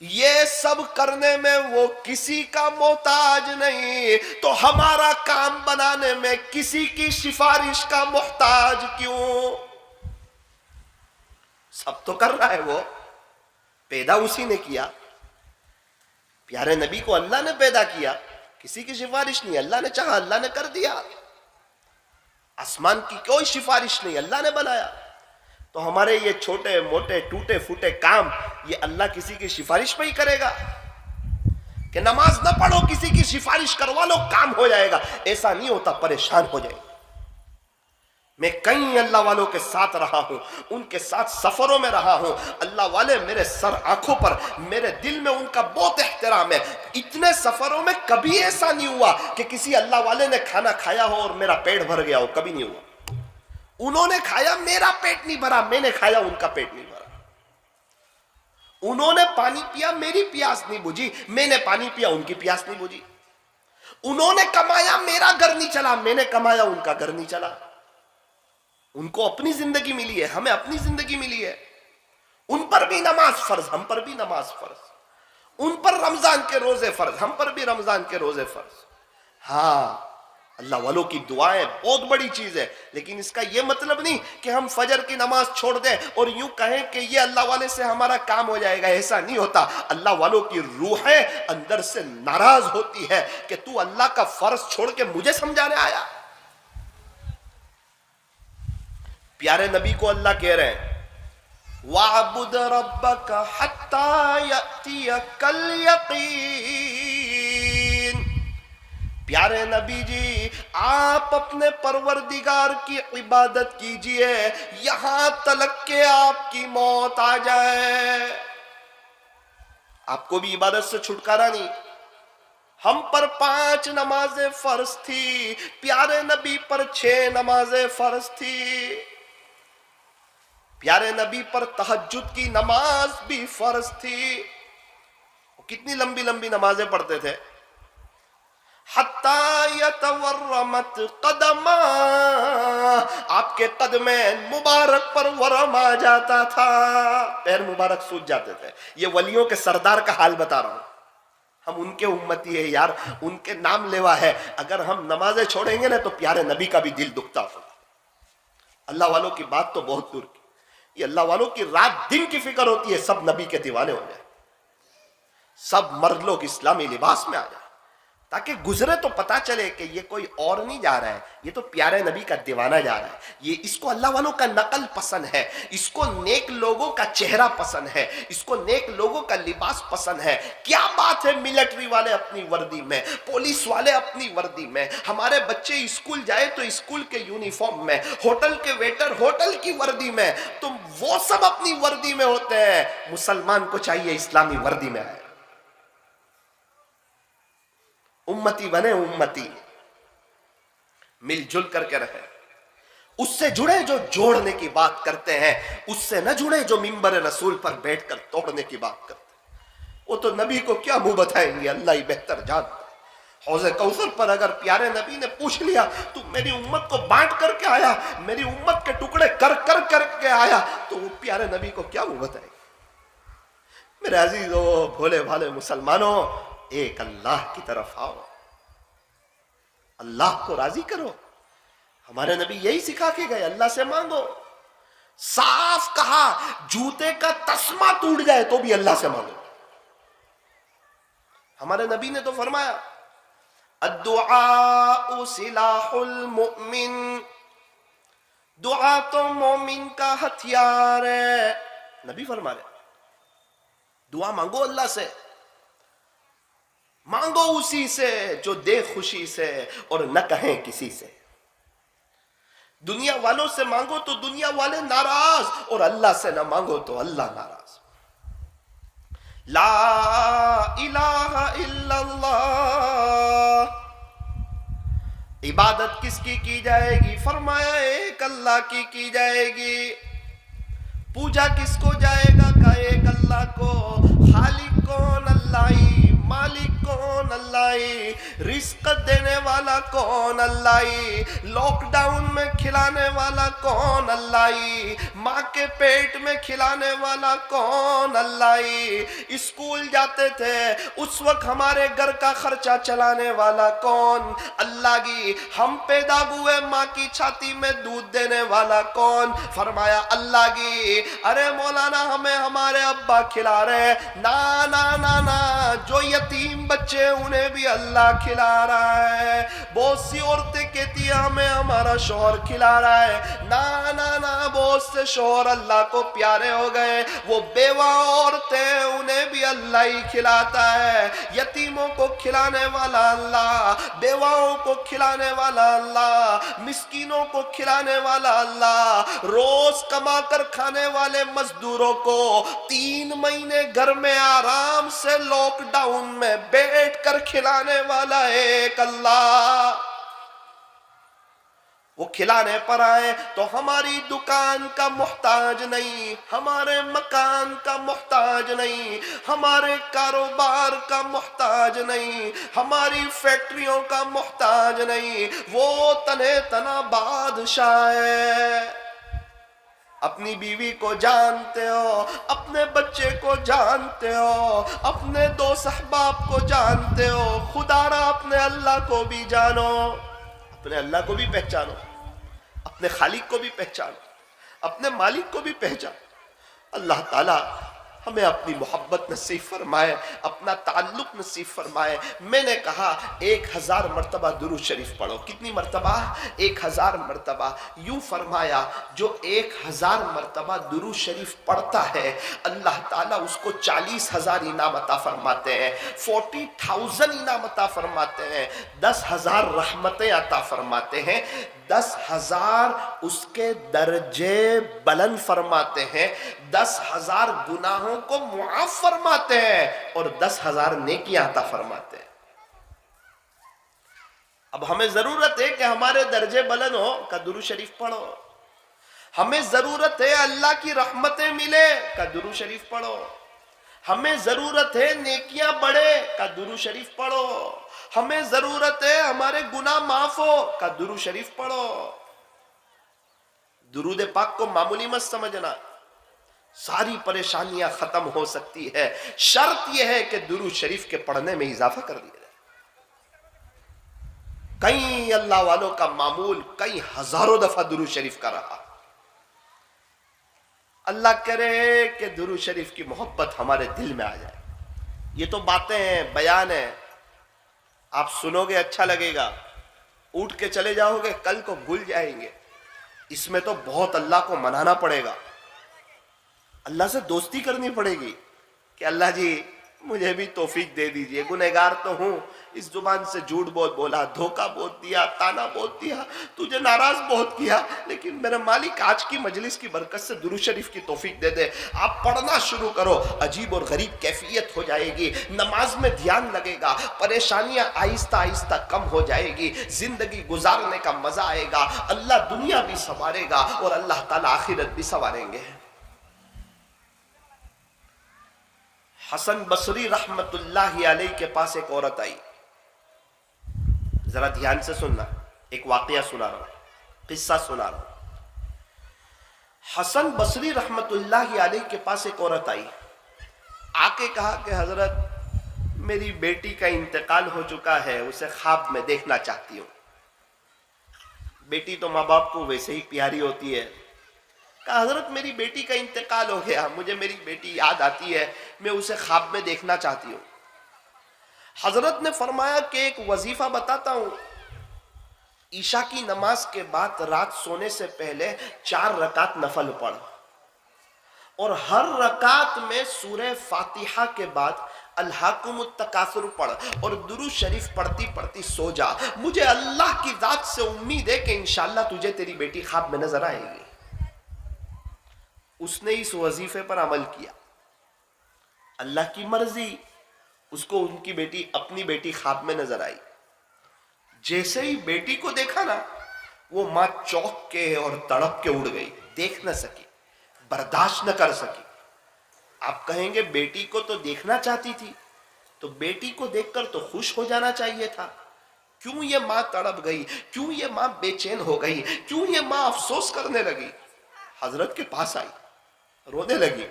یہ سب کرنے میں وہ کسی کا محتاج نہیں، تو ہمارا کام بنانے میں کسی کی سفارش کا محتاج کیوں؟ سب تو کر رہا ہے، وہ پیدا اسی نے کیا. پیارے نبی کو اللہ نے پیدا کیا، کسی کی سفارش نہیں، اللہ نے چاہا اللہ نے کر دیا. آسمان کی کوئی سفارش نہیں، اللہ نے بنایا. تو ہمارے یہ چھوٹے موٹے ٹوٹے پھوٹے کام، یہ اللہ کسی کی سفارش پہ ہی کرے گا؟ کہ نماز نہ پڑھو کسی کی سفارش کروا لو کام ہو جائے گا؟ ایسا نہیں ہوتا، پریشان ہو جائے گا. میں کئی اللہ والوں کے ساتھ رہا ہوں، ان کے ساتھ سفروں میں رہا ہوں. اللہ والے میرے سر آنکھوں پر، میرے دل میں ان کا بہت احترام ہے. اتنے سفروں میں کبھی ایسا نہیں ہوا کہ کسی اللہ والے نے کھانا کھایا ہو اور میرا پیٹ بھر گیا ہو، کبھی نہیں ہوا. انہوں نے کھایا، میرا پیٹ نہیں بھرا، میں نے کھایا، ان کا پیٹ نہیں بھرا. انہوں نے پانی پیا، میری پیاس نہیں بجھی، میں نے پانی پیا، ان کی پیاس نہیں بجھی. انہوں نے کمایا میرا گھر نہیں چلا، میں نے کمایا ان کا گھر نہیں چلا. ان کو اپنی زندگی ملی ہے، ہمیں اپنی زندگی ملی ہے. ان پر بھی نماز فرض، ہم پر بھی نماز فرض. ان پر رمضان کے روزے فرض، ہم پر بھی رمضان کے روزے فرض. ہاں اللہ والوں کی دعائیں بہت بڑی چیز ہے، لیکن اس کا یہ مطلب نہیں کہ ہم فجر کی نماز چھوڑ دیں اور یوں کہیں کہ یہ اللہ والے سے ہمارا کام ہو جائے گا. ایسا نہیں ہوتا. اللہ والوں کی روحیں اندر سے ناراض ہوتی ہے کہ تو اللہ کا فرض چھوڑ کے مجھے سمجھانے آیا. پیارے نبی کو اللہ کہہ رہے ہیں وَاعْبُدْ رَبَّكَ حَتَّى يَأْتِيَكَ الْيَقِينُ. پیارے نبی جی آپ اپنے پروردگار کی عبادت کیجئے یہاں تلک کہ آپ کی موت آ جائے. آپ کو بھی عبادت سے چھٹکارا نہیں. ہم پر 5 نمازیں فرض تھی، پیارے نبی پر 6 نمازیں فرض تھی. پیارے نبی پر تہجد کی نماز بھی فرض تھی. کتنی لمبی لمبی نمازیں پڑھتے تھے. حتی یتورمت قدما، آپ کے قدم مبارک پر ورم آ جاتا تھا، پیر مبارک سوج جاتے تھے. یہ ولیوں کے سردار کا حال بتا رہا ہوں. ہم ان کے امتی ہیں یار، ان کے نام لیوا ہے. اگر ہم نمازیں چھوڑیں گے نا تو پیارے نبی کا بھی دل دکھتا ہوگا. اللہ والوں کی بات تو بہت دور کی. یہ اللہ والوں کی رات دن کی فکر ہوتی ہے سب نبی کے دیوانے ہو جائیں، سب مرد لوگ اسلامی لباس میں آ جائیں، تاکہ گزرے تو پتا چلے کہ یہ کوئی اور نہیں جا رہا ہے، یہ تو پیارے نبی کا دیوانہ جا رہا ہے. یہ اس کو اللہ والوں کا نقل پسند ہے، اس کو نیک لوگوں کا چہرہ پسند ہے، اس کو نیک لوگوں کا لباس پسند ہے. کیا بات ہے ملٹری والے اپنی وردی میں، پولیس والے اپنی وردی میں، ہمارے بچے اسکول جائے تو اسکول کے یونیفارم میں، ہوٹل کے ویٹر ہوٹل کی وردی میں، تو وہ سب اپنی وردی میں ہوتے ہیں. مسلمان کو چاہیے اسلامی وردی میں آئے. امتی بنے، امتی مل جل کر کے رہے. اس سے جڑے جو جوڑنے کی بات کرتے ہیں، اس سے نہ جڑے جو منبر رسول پر بیٹھ کر توڑنے کی بات کرتے ہیں. وہ تو نبی کو کیا منہ بتائیں گے، اللہ ہی بہتر جانتا ہے. حوض کوثر پر اگر پیارے نبی نے پوچھ لیا تو میری امت کو بانٹ کر کے آیا، میری امت کے ٹکڑے کر کر کر کے آیا، تو وہ پیارے نبی کو کیا منہ بتائیں گے. میرے عزیزو، بھولے بھالے مسلمانوں، ایک اللہ کی طرف آؤ، اللہ کو راضی کرو. ہمارے نبی یہی سکھا کے گئے، اللہ سے مانگو. صاف کہا جوتے کا تسمہ ٹوٹ جائے تو بھی اللہ سے مانگو. ہمارے نبی نے تو فرمایا الدعاء سلاح المؤمن، دعا تو مومن کا ہتھیار ہے. نبی فرما رہے دعا مانگو اللہ سے، مانگو اسی سے جو دے خوشی سے اور نہ کہیں کسی سے. دنیا والوں سے مانگو تو دنیا والے ناراض، اور اللہ سے نہ مانگو تو اللہ ناراض. لا الہ الا اللہ. عبادت کس کی جائے گی؟ فرمایا ایک اللہ کی جائے گی. پوجا کس کو جائے گا؟ کہ ایک اللہ کو. خالق کون؟ اللہ ہی. مالک کون؟ اللہ ہی. رزق دینے والا کون؟ اللہ ہی. لاک ڈاؤن میں کھلانے والا کون؟ اللہ ہی. ماں کے پیٹ میں کھلانے والا کون؟ اللہ ہی. اسکول جاتے تھے اس وقت ہمارے گھر کا خرچہ چلانے والا کون؟ اللہ کی. ہم پیدا ہوئے ماں کی چھاتی میں دودھ دینے والا کون؟ فرمایا اللہ کی. ارے مولانا ہمیں ہمارے ابا کھلا رہے، نا نا نا نا، جو یتیم بچے انہیں بھی اللہ کھلا رہا ہے. بہت سی عورتیں کہتی ہیں ہمیں ہمارا شوہر کھلا رہا ہے. نا نا نا، بہت سے شوہر اللہ کو پیارے ہو گئے، وہ بیوہ عورتیں انہیں بھی اللہ ہی کھلاتا ہے. یتیموں کو کھلانے والا اللہ، بیواؤں کو کھلانے والا اللہ، مسکینوں کو کھلانے والا اللہ، روز کما کر کھانے والے مزدوروں کو 3 مہینے گھر میں آرام سے لاک ڈاؤن میں بیٹھ کر کھلانے والا ایک اللہ. وہ کھلانے پر آئے تو ہماری دکان کا محتاج نہیں، ہمارے مکان کا محتاج نہیں، ہمارے کاروبار کا محتاج نہیں، ہماری فیکٹریوں کا محتاج نہیں، وہ تنے تنا بادشاہ ہے۔ اپنی بیوی کو جانتے ہو، اپنے بچے کو جانتے ہو، اپنے دوست احباب کو جانتے ہو، خدا را اپنے اللہ کو بھی جانو، اپنے اللہ کو بھی پہچانو، اپنے خالق کو بھی پہچانو، اپنے مالک کو بھی پہچانو۔ اللہ تعالی ہمیں اپنی محبت نصیب فرمائے، اپنا تعلق نصیب فرمائے۔ میں نے کہا 1000 مرتبہ درود شریف پڑھو۔ کتنی مرتبہ؟ 1000 مرتبہ۔ یوں فرمایا جو 1000 مرتبہ درود شریف پڑھتا ہے اللہ تعالیٰ اس کو 40,000 انعام عطا فرماتے ہیں، 40,000 انعام عطا فرماتے ہیں، 10,000 رحمتیں عطا فرماتے ہیں، 10,000 اس کے درجے بلند فرماتے ہیں، 10,000 گناہوں کو معاف فرماتے ہیں اور 10,000 نیکیاں عطا فرماتے ہیں۔ اب ہمیں ضرورت ہے کہ ہمارے درجے بلند ہو کا درود شریف پڑھو، ہمیں ضرورت ہے اللہ کی رحمتیں ملے کا درود شریف پڑھو، ہمیں ضرورت ہے نیکیاں بڑھے کا درود شریف پڑھو، ہمیں ضرورت ہے ہمارے گناہ معاف ہو کا درود شریف پڑھو۔ درود پاک کو معمولی مت سمجھنا، ساری پریشانیاں ختم ہو سکتی ہے، شرط یہ ہے کہ درود شریف کے پڑھنے میں اضافہ کر دیا جائے۔ کئی اللہ والوں کا معمول کئی ہزاروں دفعہ درود شریف کا رہا۔ اللہ کرے کہ درود شریف کی محبت ہمارے دل میں آ جائے۔ یہ تو باتیں ہیں، بیان ہیں، آپ سنو گے اچھا لگے گا، اٹھ کے چلے جاؤ گے کل کو بھول جائیں گے۔ اس میں تو بہت اللہ کو منانا پڑے گا، اللہ سے دوستی کرنی پڑے گی کہ اللہ جی مجھے بھی توفیق دے دیجئے، گنہگار تو ہوں، اس زبان سے جھوٹ بہت بولا، دھوکہ بہت دیا، تانا بہت دیا، تجھے ناراض بہت کیا، لیکن میرے مالک آج کی مجلس کی برکت سے درود شریف کی توفیق دے دے۔ آپ پڑھنا شروع کرو، عجیب اور غریب کیفیت ہو جائے گی، نماز میں دھیان لگے گا، پریشانیاں آہستہ آہستہ کم ہو جائے گی، زندگی گزارنے کا مزہ آئے گا، اللہ دنیا بھی سنوارے گا اور اللہ تعالیٰ آخرت بھی سنواریں گے۔ حسن بصری رحمت اللہ علیہ کے پاس ایک عورت آئی، ذرا دھیان سے سننا، ایک واقعہ سنا رہا ہوں، قصہ سنا رہا ہوں۔ حسن بصری رحمت اللہ علیہ کے پاس ایک عورت آئی، آ کے کہا کہ حضرت میری بیٹی کا انتقال ہو چکا ہے، اسے خواب میں دیکھنا چاہتی ہوں۔ بیٹی تو ماں باپ کو ویسے ہی پیاری ہوتی ہے۔ کہا حضرت میری بیٹی کا انتقال ہو گیا، مجھے میری بیٹی یاد آتی ہے، میں اسے خواب میں دیکھنا چاہتی ہوں۔ حضرت نے فرمایا کہ ایک وظیفہ بتاتا ہوں، عشاء کی نماز کے بعد رات سونے سے پہلے 4 رکعت نفل پڑھ، اور ہر رکعت میں سورہ فاتحہ کے بعد الہاکم التکاثر پڑھ اور درود شریف پڑھتی پڑھتی سو جا، مجھے اللہ کی ذات سے امید ہے کہ انشاءاللہ تجھے تیری بیٹی خواب میں نظر آئے گی۔ اس نے اس وظیفے پر عمل کیا، اللہ کی مرضی، اس کو ان کی بیٹی، اپنی بیٹی خواب میں نظر آئی۔ جیسے ہی بیٹی کو دیکھا نا، وہ ماں چوک کے اور تڑپ کے اڑ گئی، دیکھ نہ سکی، برداشت نہ کر سکی۔ آپ کہیں گے بیٹی کو تو دیکھنا چاہتی تھی، تو بیٹی کو دیکھ کر تو خوش ہو جانا چاہیے تھا، کیوں یہ ماں تڑپ گئی، کیوں یہ ماں بے چین ہو گئی، کیوں یہ ماں افسوس کرنے لگی؟ حضرت کے پاس آئی، رونے لگی۔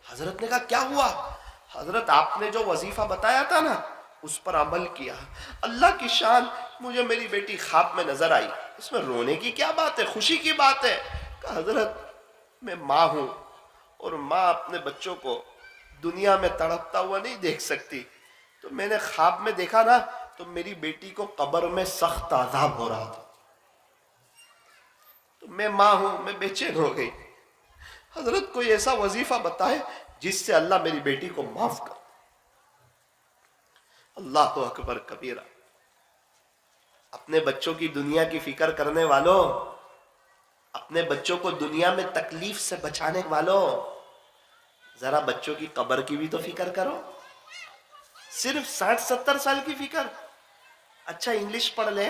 حضرت نے کہا کیا ہوا؟ حضرت آپ نے جو وظیفہ بتایا تھا نا، اس پر عمل کیا، اللہ کی شان، مجھے میری بیٹی خواب میں نظر آئی، اس میں رونے کی کیا بات ہے، خوشی کی بات ہے۔ کہا حضرت میں ماں ہوں، اور ماں اپنے بچوں کو دنیا میں تڑپتا ہوا نہیں دیکھ سکتی، تو میں نے خواب میں دیکھا نا، تو میری بیٹی کو قبر میں سخت عذاب ہو رہا تھا، تو میں ماں ہوں، میں بے چین ہو گئی۔ حضرت کوئی ایسا وظیفہ بتائے جس سے اللہ میری بیٹی کو معاف کر۔ اللہ اکبر کبیرہ۔ اپنے بچوں کی دنیا کی فکر کرنے والوں، اپنے بچوں کو دنیا میں تکلیف سے بچانے والوں، ذرا بچوں کی قبر کی بھی تو فکر کرو۔ صرف 60-70 سال کی فکر، اچھا انگلش پڑھ لیں،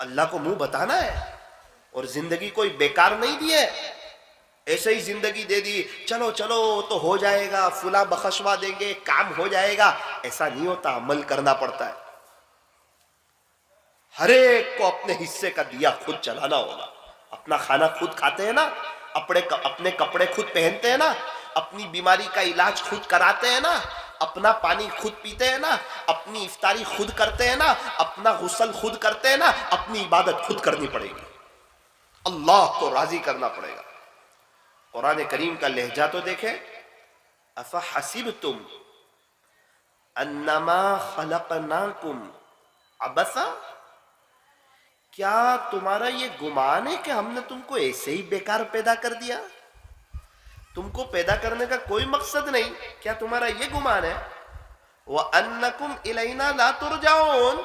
اللہ کو منہ بتانا ہے، اور زندگی کوئی بیکار نہیں دی ہے، ایسے ہی زندگی دے دی چلو چلو تو ہو جائے گا، فلاں بخشوا دیں گے کام ہو جائے گا، ایسا نہیں ہوتا، عمل کرنا پڑتا ہے۔ ہر ایک کو اپنے حصے کا دیا خود چلانا ہوگا۔ اپنا کھانا خود کھاتے ہیں نا، اپنے کپڑے خود پہنتے ہیں نا، اپنی بیماری کا علاج خود کراتے ہیں نا، اپنا پانی خود پیتے ہیں نا، اپنی افطاری خود کرتے ہیں نا، اپنا غسل خود کرتے ہیں نا، اپنی عبادت خود کرنی پڑے گی، اللہ کو راضی کرنا پڑے گا۔ قرآن کریم کا لہجہ تو دیکھیں، افحسبتم انما خلقناکم عبثا، کیا تمہارا یہ گمان ہے کہ ہم نے تم کو ایسے ہی بیکار پیدا کر دیا؟ تم کو پیدا کرنے کا کوئی مقصد نہیں، کیا تمہارا یہ گمان ہے؟ وَأَنَّكُمْ إِلَيْنَا لَا تُرْجَعُونَ،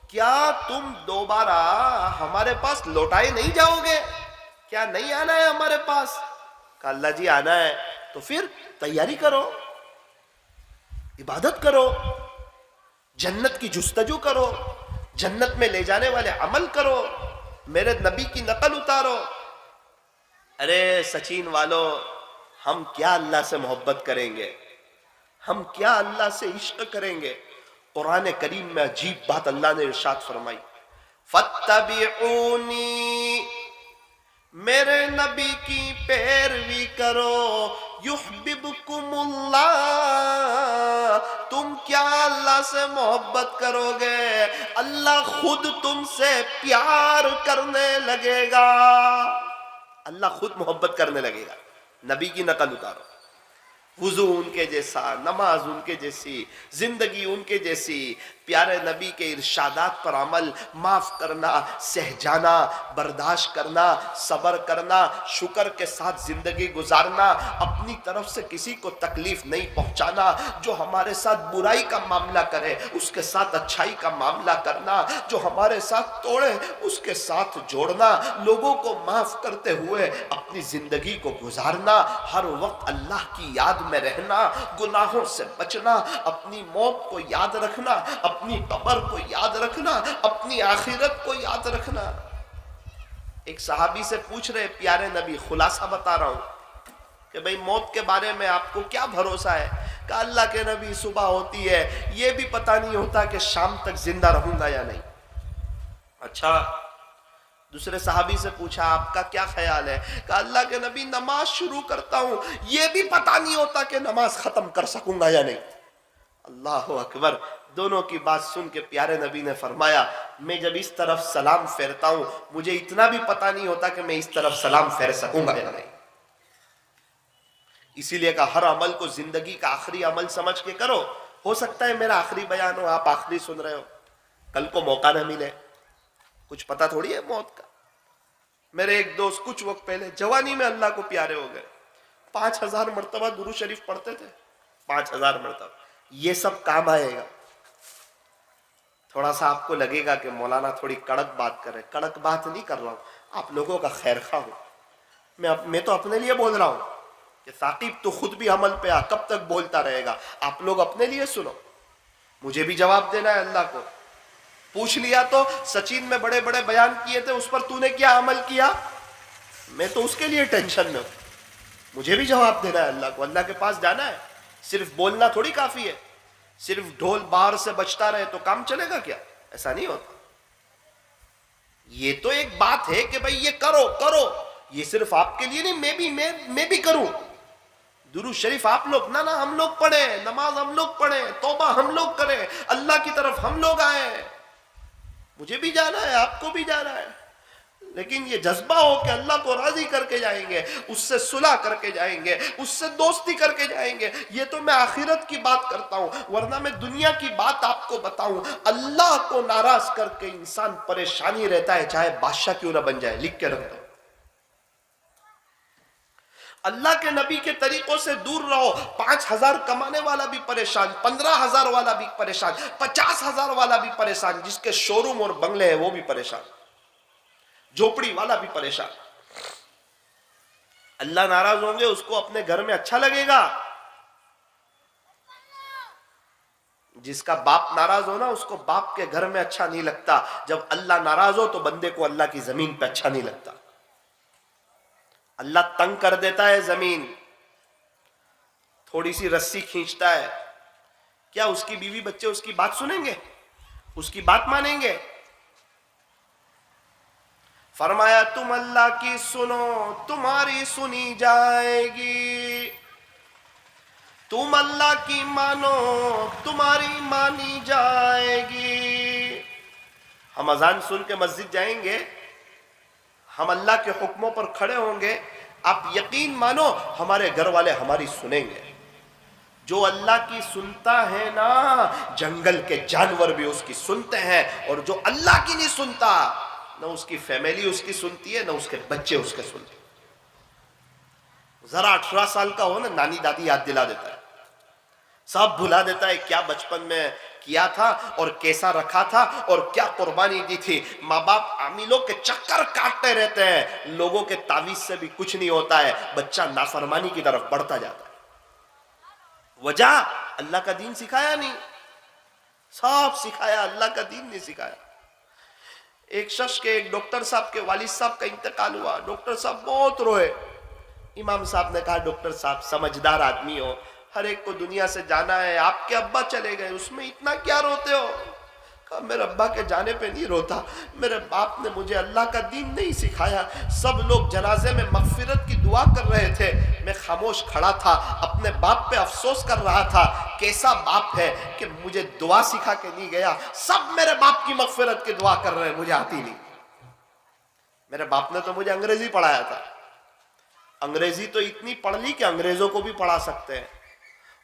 کیا تم دوبارہ ہمارے پاس لوٹائے نہیں جاؤ گے؟ کیا نہیں آنا ہے ہمارے پاس؟ کہا اللہ جی آنا ہے، تو پھر تیاری کرو، عبادت کرو، جنت کی جستجو کرو، جنت میں لے جانے والے عمل کرو، میرے نبی کی نقل اتارو۔ ارے سچین والو، ہم کیا اللہ سے محبت کریں گے، ہم کیا اللہ سے عشق کریں گے؟ قرآن کریم میں عجیب بات اللہ نے ارشاد فرمائی، فَاتَّبِعُونِي، میرے نبی کی پیروی کرو، یحببکم اللہ، تم کیا اللہ سے محبت کرو گے، اللہ خود تم سے پیار کرنے لگے گا، اللہ خود محبت کرنے لگے گا۔ نبی کی نقل اتارو، وضو ان کے جیسا، نماز ان کے جیسی، زندگی ان کے جیسی، پیارے نبی کے ارشادات پر عمل، معاف کرنا، سہ جانا، برداشت کرنا، صبر کرنا، شکر کے ساتھ زندگی گزارنا، اپنی طرف سے کسی کو تکلیف نہیں پہنچانا، جو ہمارے ساتھ برائی کا معاملہ کرے اس کے ساتھ اچھائی کا معاملہ کرنا، جو ہمارے ساتھ توڑے اس کے ساتھ جوڑنا، لوگوں کو معاف کرتے ہوئے اپنی زندگی کو گزارنا، ہر وقت اللہ کی یاد میں رہنا، گناہوں سے بچنا، اپنی موت کو یاد رکھنا، اپنی قبر کو یاد رکھنا، اپنی آخرت کو یاد رکھنا۔ ایک صحابی سے پوچھ رہے پیارے نبی، خلاصہ بتا رہا ہوں کہ بھئی موت کے بارے میں آپ کو کیا بھروسہ ہے؟ کہ اللہ کے نبی صبح ہوتی ہے، یہ بھی پتہ نہیں ہوتا کہ شام تک زندہ رہوں گا یا نہیں۔ اچھا، دوسرے صحابی سے پوچھا آپ کا کیا خیال ہے؟ کہ اللہ کے نبی نماز شروع کرتا ہوں، یہ بھی پتہ نہیں ہوتا کہ نماز ختم کر سکوں گا یا نہیں۔ اللہ اکبر، دونوں کی بات سن کے پیارے نبی نے فرمایا، میں جب اس طرف سلام پھیرتا ہوں مجھے اتنا بھی پتہ نہیں ہوتا کہ میں اس طرف سلام پھیر سکوں گا یا نہیں۔ اسی لیے کہ ہر عمل کو زندگی کا آخری عمل سمجھ کے کرو۔ ہو سکتا ہے میرا آخری بیان ہو، آپ آخری سن رہے ہو، کل کو موقع نہ ملے، کچھ پتہ تھوڑی ہے موت کا۔ میرے ایک دوست کچھ وقت پہلے جوانی میں اللہ کو پیارے ہو گئے، 5000 مرتبہ درود شریف پڑھتے تھے، 5000 مرتبہ۔ یہ سب کام آئے گا۔ تھوڑا سا آپ کو لگے گا کہ مولانا تھوڑی کڑک بات کر رہے، کڑک بات نہیں کر رہا ہوں، آپ لوگوں کا خیر خواہ ہوں۔ میں تو اپنے لیے بول رہا ہوں کہ ثاقب تو خود بھی عمل پہ آ، کب تک بولتا رہے گا؟ آپ لوگ اپنے لیے سنو، مجھے بھی جواب دینا ہے اللہ کو۔ پوچھ لیا تو سچین میں بڑے بڑے بیان کیے تھے، اس پر تو نے کیا عمل کیا؟ میں تو اس کے لیے ٹینشن میں ہوں، مجھے بھی جواب دینا ہے اللہ کو، اللہ کے پاس جانا ہے۔ صرف بولنا تھوڑی کافی ہے، صرف ڈھول باہر سے بجتا رہے تو کام چلے گا کیا؟ ایسا نہیں ہوتا۔ یہ تو ایک بات ہے کہ بھئی یہ کرو کرو، یہ صرف آپ کے لیے نہیں، میں بھی کروں۔ درود شریف آپ لوگ نہ ہم لوگ پڑھیں، نماز ہم لوگ پڑھیں، توبہ ہم لوگ کریں، اللہ کی طرف ہم لوگ آئیں۔ مجھے بھی جانا ہے، آپ کو بھی جانا ہے، لیکن یہ جذبہ ہو کہ اللہ کو راضی کر کے جائیں گے، اس سے صلح کر کے جائیں گے، اس سے دوستی کر کے جائیں گے۔ یہ تو میں آخرت کی بات کرتا ہوں، ورنہ میں دنیا کی بات آپ کو بتاؤں، اللہ کو ناراض کر کے انسان پریشانی رہتا ہے، چاہے بادشاہ کیوں نہ بن جائے۔ لکھ کے رکھ دو، اللہ کے نبی کے طریقوں سے دور رہو۔ 5000 کمانے والا بھی پریشان، 15000 والا بھی پریشان، 50000 والا بھی پریشان، جس کے شو روم اور بنگلے ہیں وہ بھی پریشان، جھوپڑی والا بھی پریشان۔ اللہ ناراض ہوں گے، اس کو اپنے گھر میں اچھا لگے گا؟ جس کا باپ ناراض ہو نا اس کو باپ کے گھر میں اچھا نہیں لگتا، جب اللہ ناراض ہو تو بندے کو اللہ کی زمین پہ اچھا نہیں لگتا. اللہ تنگ کر دیتا ہے زمین، تھوڑی سی رسی کھینچتا ہے، کیا اس کی بیوی بچے اس کی بات سنیں گے؟ اس کی بات مانیں گے؟ فرمایا تم اللہ کی سنو تمہاری سنی جائے گی، تم اللہ کی مانو تمہاری مانی جائے گی. ہم اذان سن کے مسجد جائیں گے، ہم اللہ کے حکموں پر کھڑے ہوں گے، آپ یقین مانو ہمارے گھر والے ہماری سنیں گے. جو اللہ کی سنتا ہے نا جنگل کے جانور بھی اس کی سنتے ہیں، اور جو اللہ کی نہیں سنتا نہ اس کی فیملی اس کی سنتی ہے نہ اس کے بچے اس کے سنتے. ذرا 18 سال کا ہو نا نانی دادی یاد دلا دیتا ہے، سب بھلا دیتا ہے کیا بچپن میں کیا تھا اور کیسا رکھا تھا اور کیا قربانی دی تھی. ماں باپ عاملوں کے چکر کاٹتے رہتے ہیں، لوگوں کے تعویذ سے بھی کچھ نہیں ہوتا ہے، بچہ نافرمانی کی طرف بڑھتا جاتا ہے. وجہ اللہ کا دین سکھایا نہیں، سب سکھایا اللہ کا دین نہیں سکھایا. ایک شخص کے ایک ڈاکٹر صاحب کے والد صاحب کا انتقال ہوا، ڈاکٹر صاحب بہت روئے. امام صاحب نے کہا ڈاکٹر صاحب سمجھدار آدمی ہو، ہر ایک کو دنیا سے جانا ہے، آپ کے ابا چلے گئے اس میں اتنا کیا روتے ہو؟ کہا میرے ابا کے جانے پہ نہیں روتا، میرے باپ نے مجھے اللہ کا دین نہیں سکھایا. سب لوگ جنازے میں مغفرت کی دعا کر رہے تھے، میں خاموش کھڑا تھا، اپنے باپ پہ افسوس کر رہا تھا. کیسا باپ ہے کہ مجھے دعا سکھا کے نہیں گیا، سب میرے باپ کی مغفرت کی دعا کر رہے ہیں، مجھے آتی نہیں. میرے باپ نے تو مجھے انگریزی پڑھایا تھا، انگریزی تو اتنی پڑھ لی کہ انگریزوں کو بھی پڑھا سکتے ہیں،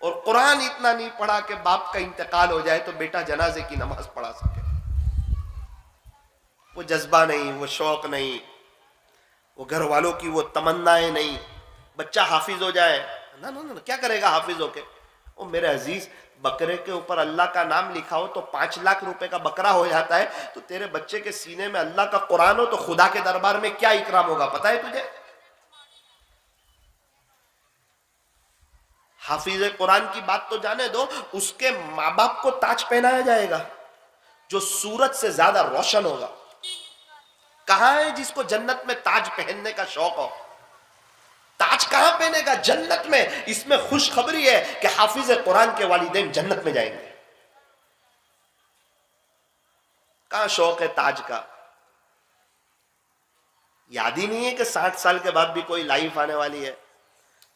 اور قرآن اتنا نہیں پڑھا کہ باپ کا انتقال ہو جائے تو بیٹا جنازے کی نماز پڑھا سکے. وہ جذبہ نہیں، وہ شوق نہیں، وہ گھر والوں کی وہ تمنائیں نہیں. بچہ حافظ ہو جائے نا کیا کرے گا حافظ ہو کے؟ او میرے عزیز، بکرے کے اوپر اللہ کا نام لکھا ہو تو 5 لاکھ روپے کا بکرا ہو جاتا ہے، تو تیرے بچے کے سینے میں اللہ کا قرآن ہو تو خدا کے دربار میں کیا اکرام ہوگا پتہ ہے تجھے؟ حافظ قرآن کی بات تو جانے دو، اس کے ماں باپ کو تاج پہنایا جائے گا جو سورج سے زیادہ روشن ہوگا. کہاں ہے جس کو جنت میں تاج پہننے کا شوق ہو؟ تاج کہاں پہنے گا؟ جنت میں. اس میں خوشخبری ہے کہ حافظ قرآن کے والدین جنت میں جائیں گے. کہاں شوق ہے تاج کا؟ یاد ہی نہیں ہے کہ 60 سال کے بعد بھی کوئی لائف آنے والی ہے.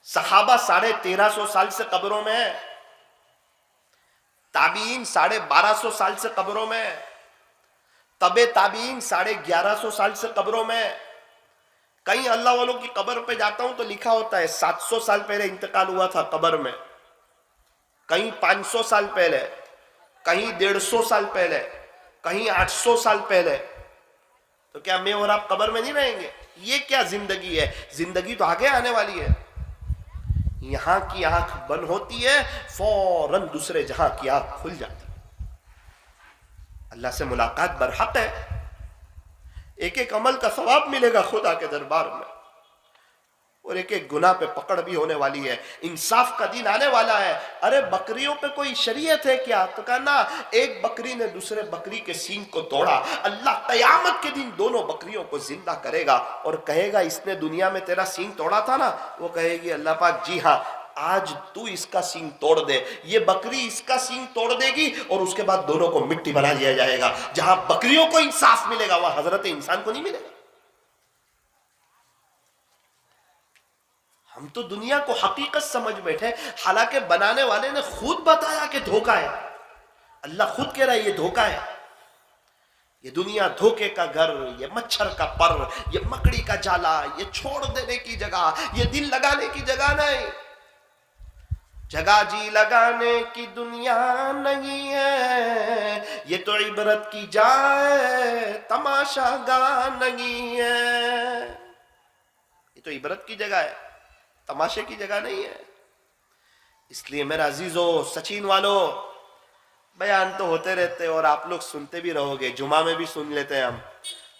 صحابہ 1350 سال سے قبروں میں ہے، تابعین 1250 سال سے قبروں میں، تبع تابعین 1150 سال سے قبروں میں. کہیں اللہ والوں کی قبر پہ جاتا ہوں تو لکھا ہوتا ہے 700 سال پہلے انتقال ہوا تھا قبر میں، کہیں 500 سال پہلے، کہیں 150 سال پہلے، کہیں 800 سال پہلے. تو کیا میں اور آپ قبر میں نہیں رہیں گے؟ یہ کیا زندگی ہے؟ زندگی تو آگے آنے والی ہے. یہاں کی آنکھ بند ہوتی ہے فوراً دوسرے جہاں کی آنکھ کھل جاتی. اللہ سے ملاقات برحق ہے، ایک ایک عمل کا ثواب ملے گا خدا کے دربار میں، اور ایک ایک گناہ پہ پکڑ بھی ہونے والی ہے. انصاف کا دن آنے والا ہے. ارے بکریوں پہ کوئی شریعت ہے کیا؟ تو کہا نا، ایک بکری نے دوسرے بکری کے سینگ کو توڑا، اللہ قیامت کے دن دونوں بکریوں کو زندہ کرے گا اور کہے گا اس نے دنیا میں تیرا سینگ توڑا تھا نا؟ وہ کہے گی اللہ پاک جی ہاں، آج تو اس کا سینگ توڑ دے. یہ بکری اس کا سینگ توڑ دے گی اور اس کے بعد دونوں کو مٹی بنا دیا جائے گا. جہاں بکریوں کو انصاف ملے گا وہاں حضرت انسان کو نہیں ملے گا. ہم تو دنیا کو حقیقت سمجھ بیٹھے، حالانکہ بنانے والے نے خود بتایا کہ دھوکہ ہے. اللہ خود کہہ رہا ہے یہ دھوکہ ہے. یہ دنیا دھوکے کا گھر، یہ مچھر کا پر، یہ مکڑی کا جالا، یہ چھوڑ دینے کی جگہ، یہ دل لگانے کی جگہ نہیں. جگہ جی لگانے کی دنیا نہیں ہے، یہ تو عبرت کی جائے تماشا گاہ نہیں ہے. یہ تو عبرت کی جگہ ہے، تماشے کی جگہ نہیں ہے. اس لیے میرا عزیزو، سچین والو، بیان تو ہوتے رہتے اور آپ لوگ سنتے بھی رہو گے. جمعہ میں بھی سن لیتے ہیں ہم،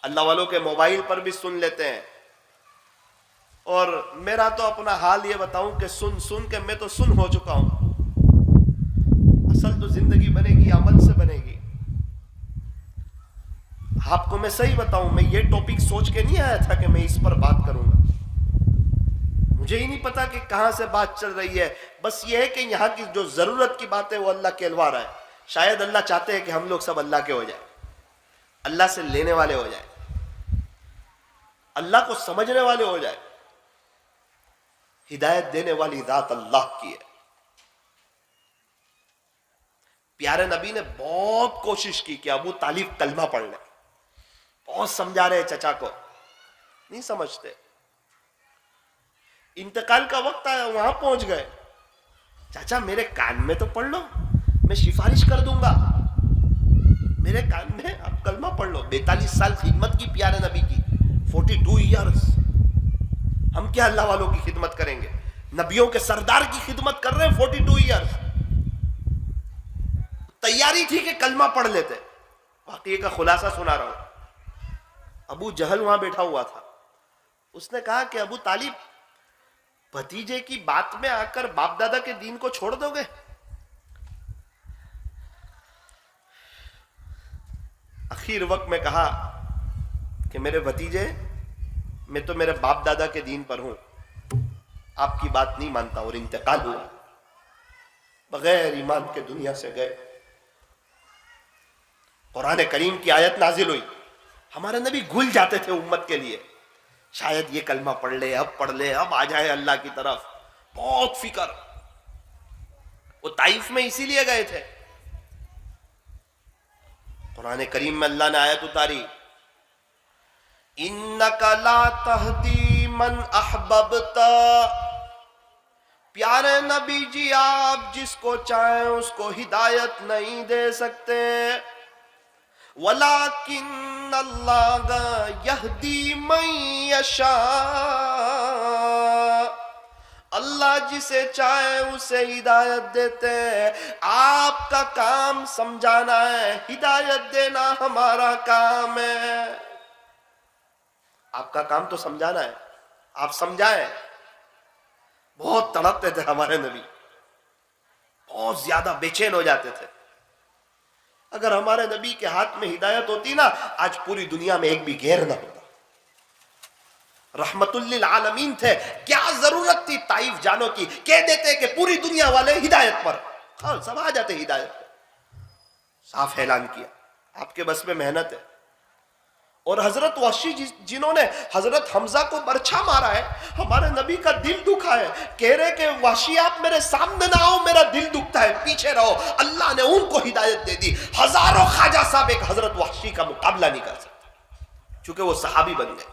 اللہ والوں کے موبائل پر بھی سن لیتے ہیں. اور میرا تو اپنا حال یہ بتاؤں کہ سن کے میں تو سن ہو چکا ہوں. اصل تو زندگی بنے گی عمل سے بنے گی. آپ کو میں صحیح بتاؤں, میں یہ ٹاپک سوچ کے نہیں آیا تھا کہ میں اس پر بات کروں گا. مجھے ہی نہیں پتا کہ کہاں سے بات چل رہی ہے. بس یہ ہے کہ یہاں کی جو ضرورت کی بات ہے وہ اللہ کہلوا رہا ہے. شاید اللہ چاہتے ہیں کہ ہم لوگ سب اللہ کے ہو جائیں, اللہ سے لینے والے ہو جائیں, اللہ کو سمجھنے والے ہو جائیں. ہدایت دینے والی ذات اللہ کی ہے. پیارے نبی نے بہت کوشش کی کہ ابو طالب کلمہ پڑھ لے. بہت سمجھا رہے چچا کو, نہیں سمجھتے. انتقال کا وقت آیا, وہاں پہنچ گئے. چاچا میرے کان میں تو پڑھ لو, میں سفارش کر دوں گا. میرے کان میں آپ کلمہ پڑھ لو. 42 سال خدمت کی پیارے نبی کی, 42 ایئرز. ہم کیا اللہ والوں کی خدمت کریں گے؟ نبیوں کے سردار کی خدمت کر رہے ہیں 42 ایئرز. تیاری تھی کہ کلمہ پڑھ لیتے. واقعے کا خلاصہ سنا رہا ہوں. ابو جہل وہاں بیٹھا ہوا تھا. اس نے کہا کہ ابو طالب, بھتیجے کی بات میں آ کر باپ دادا کے دین کو چھوڑ دو گے؟ اخیر وقت میں کہا کہ میرے بھتیجے, میں تو میرے باپ دادا کے دین پر ہوں, آپ کی بات نہیں مانتا. اور انتقال ہوا, بغیر ایمان کے دنیا سے گئے. قرآن کریم کی آیت نازل ہوئی. ہمارے نبی گھل جاتے تھے امت کے لیے, شاید یہ کلمہ پڑھ لے, اب پڑھ لے, اب آ جائے اللہ کی طرف. بہت فکر. وہ طائف میں اسی لیے گئے تھے. قرآن کریم میں اللہ نے آیت اتاری, انک لا تہدی من احببت. پیارے نبی جی, آپ جس کو چاہیں اس کو ہدایت نہیں دے سکتے. وَلَكِنَّ اللَّهَ يَهْدِي مَن يَشَاءُ. اللہ جسے چاہے اسے ہدایت دیتے ہیں. آپ کا کام سمجھانا ہے, ہدایت دینا ہمارا کام ہے. آپ کا کام تو سمجھانا ہے, آپ سمجھائیں. بہت تڑپتے تھے ہمارے نبی, بہت زیادہ بے چین ہو جاتے تھے. اگر ہمارے نبی کے ہاتھ میں ہدایت ہوتی نا, آج پوری دنیا میں ایک بھی غیر نہ ہوتا. رحمت للعالمین تھے, کیا ضرورت تھی طائف جانوں کی؟ کہہ دیتے کہ پوری دنیا والے ہدایت پر, سب آ جاتے ہدایت پر. صاف اعلان کیا, آپ کے بس میں محنت ہے. اور حضرت وحشی جنہوں نے حضرت حمزہ کو برچھا مارا ہے, ہمارے نبی کا دل دکھا ہے. کہہ رہے کہ وحشی آپ میرے سامنے نہ آؤ, میرا دل دکھتا ہے, پیچھے رہو. اللہ نے ان کو ہدایت دے دی. ہزاروں خواجہ صاحب ایک حضرت وحشی کا مقابلہ نہیں کر سکتے, چونکہ وہ صحابی بن گئے.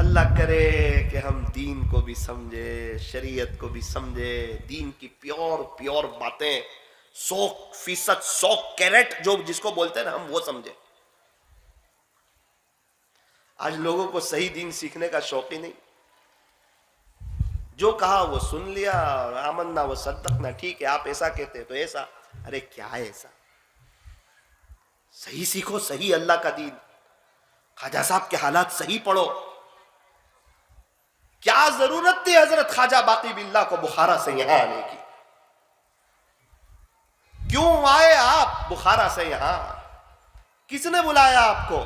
اللہ کرے کہ ہم دین کو بھی سمجھے, شریعت کو بھی سمجھے, دین کی پیور باتیں 100%, 100 کیرٹ جو جس کو بولتے ہیں نا, ہم وہ سمجھے. آج لوگوں کو صحیح دین سیکھنے کا شوق ہی نہیں. جو کہا وہ سن لیا, آمنا وہ صدقنا, ٹھیک ہے آپ ایسا کہتے ہیں تو ایسا. ارے کیا ہے ایسا؟ صحیح سیکھو, صحیح اللہ کا دین. خواجہ صاحب کے حالات صحیح پڑھو. کیا ضرورت تھی حضرت خواجہ باقی باللہ کو بخارا سے یہاں آنے کی؟ کیوں آئے آپ بخارا سے یہاں؟ کس نے بلایا آپ کو؟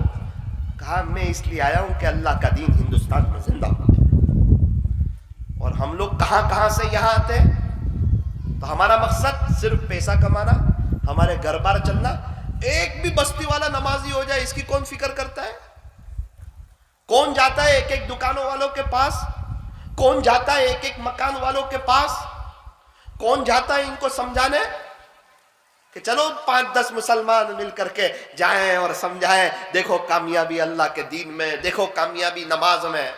کہا میں اس لیے آیا ہوں کہ اللہ کا دین ہندوستان میں زندہ ہو. اور ہم لوگ کہاں کہاں سے یہاں آتے ہیں, تو ہمارا مقصد صرف پیسہ کمانا, ہمارے گھر بار چلنا. ایک بھی بستی والا نمازی ہو جائے, اس کی کون فکر کرتا ہے؟ کون جاتا ہے ایک ایک دکانوں والوں کے پاس؟ کون جاتا ہے ایک ایک مکان والوں کے پاس؟ کون جاتا ہے ان کو سمجھانے کہ چلو 5-10 مسلمان مل کر کے جائیں اور سمجھائیں, دیکھو کامیابی اللہ کے دین میں, دیکھو کامیابی نماز میں.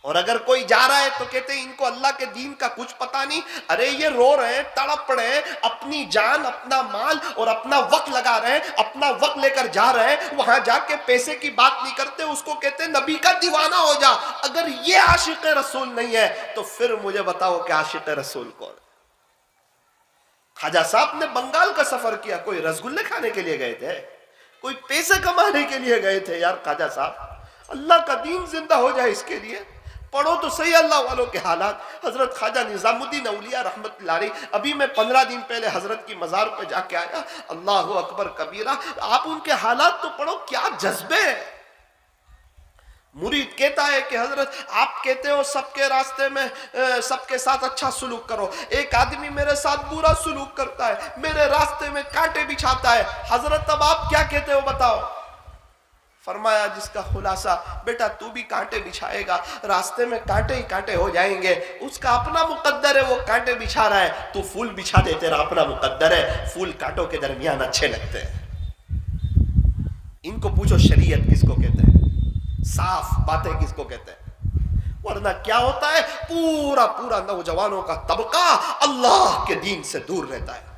اور اگر کوئی جا رہا ہے تو کہتے ہیں ان کو اللہ کے دین کا کچھ پتا نہیں. ارے یہ رو رہے ہیں, تڑپ رہے ہیں, اپنی جان, اپنا مال اور اپنا وقت لگا رہے ہیں, اپنا وقت لے کر جا رہے ہیں. وہاں جا کے پیسے کی بات نہیں کرتے, اس کو کہتے ہیں نبی کا دیوانہ ہو جا. اگر یہ عاشق رسول نہیں ہے تو پھر مجھے بتاؤ کہ عاشق رسول کون؟ خواجہ صاحب نے بنگال کا سفر کیا, کوئی رسگلے کھانے کے لیے گئے تھے, کوئی پیسے کمانے کے لیے گئے تھے؟ یار خواجہ صاحب اللہ کا دین زندہ ہو جائے اس کے لیے پڑھو تو صحیح اللہ والوں کے حالات. حضرت خواجہ نظام الدین اولیاء رحمت اللہ علیہ، ابھی میں 15 دن پہلے حضرت کی مزار پہ جا کے آیا، اللہ اکبر کبیرہ. آپ ان کے حالات تو پڑھو، کیا جذبے ہیں. مرید کہتا ہے کہ حضرت آپ کہتے ہو سب کے راستے میں سب کے ساتھ اچھا سلوک کرو، ایک آدمی میرے ساتھ برا سلوک کرتا ہے، میرے راستے میں کانٹے بچھاتا ہے، حضرت اب آپ کیا کہتے ہو بتاؤ. فرمایا جس کا خلاصہ، بیٹا تو بھی کانٹے بچھائے گا، راستے میں کانٹے ہی کانٹے ہو جائیں گے، اس کا اپنا مقدر ہے، وہ کانٹے بچھا رہا ہے، تو پھول بچھا دے، تیرا اپنا مقدر ہے، پھول کانٹوں کے درمیان اچھے لگتے ہیں. ان کو پوچھو شریعت کس کو کہتے ہیں، صاف باتیں کس کو کہتے ہیں. ورنہ کیا ہوتا ہے، پورا پورا نوجوانوں کا طبقہ اللہ کے دین سے دور رہتا ہے،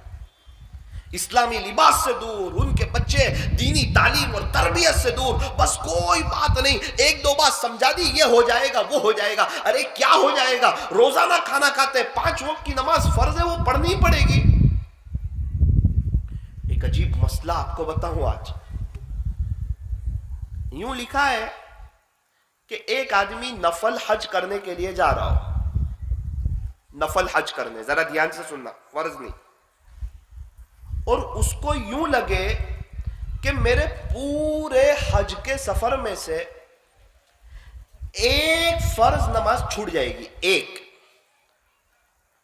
اسلامی لباس سے دور، ان کے بچے دینی تعلیم اور تربیت سے دور. بس کوئی بات نہیں، ایک دو بات سمجھا دی، یہ ہو جائے گا وہ ہو جائے گا. ارے کیا ہو جائے گا، روزانہ کھانا کھاتے، 5 وقت کی نماز فرض ہے، وہ پڑھنی پڑے گی. ایک عجیب مسئلہ آپ کو بتاؤں آج. یوں لکھا ہے کہ ایک آدمی نفل حج کرنے کے لیے جا رہا ہو، نفل حج کرنے، ذرا دھیان سے سننا، فرض نہیں. اور اس کو یوں لگے کہ میرے پورے حج کے سفر میں سے ایک فرض نماز چھوٹ جائے گی، ایک.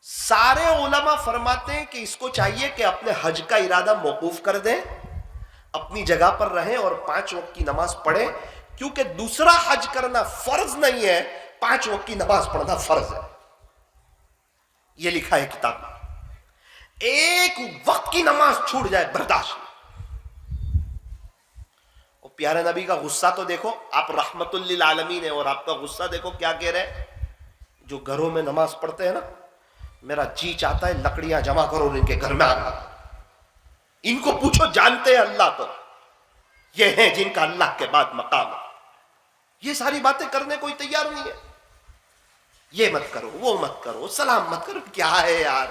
سارے علماء فرماتے ہیں کہ اس کو چاہیے کہ اپنے حج کا ارادہ موقوف کر دیں، اپنی جگہ پر رہیں اور 5 وقت کی نماز پڑھیں، کیونکہ دوسرا حج کرنا فرض نہیں ہے، 5 وقت کی نماز پڑھنا فرض ہے. یہ لکھا ہے کتاب میں. ایک وقت کی نماز چھوٹ جائے برداشت. اور پیارے نبی کا غصہ تو دیکھو، آپ رحمت للعالمین ہیں، اور آپ کا غصہ دیکھو کیا کہہ رہے ہیں. جو گھروں میں نماز پڑھتے ہیں نا، میرا جی چاہتا ہے لکڑیاں جمع کرو اور ان کے گھر میں آگ لگاؤ. ان کو پوچھو جانتے ہیں اللہ تو، یہ ہیں جن کا اللہ کے بعد مقام ہے. یہ ساری باتیں کرنے کوئی تیار نہیں ہے. یہ مت کرو، وہ مت کرو، سلام مت کرو. کیا ہے یار،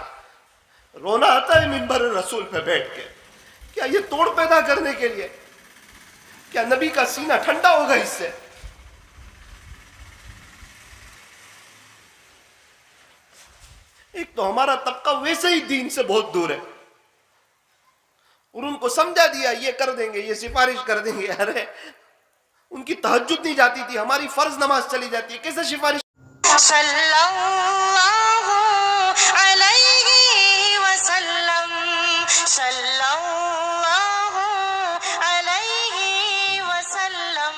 رونا آتا ہے منبر رسول پہ بیٹھ کے. کیا یہ توڑ پیدا کرنے کے لیے؟ کیا نبی کا سینہ ٹھنڈا ہوگا اس سے؟ ایک تو ہمارا طبقہ ویسے ہی دین سے بہت دور ہے، اور ان کو سمجھا دیا یہ کر دیں گے، یہ سفارش کر دیں گے. ارے ان کی تہجد نہیں جاتی تھی، ہماری فرض نماز چلی جاتی ہے، کیسے سفارش؟ صلی اللہ علیہ وسلم، صلی اللہ علیہ وسلم.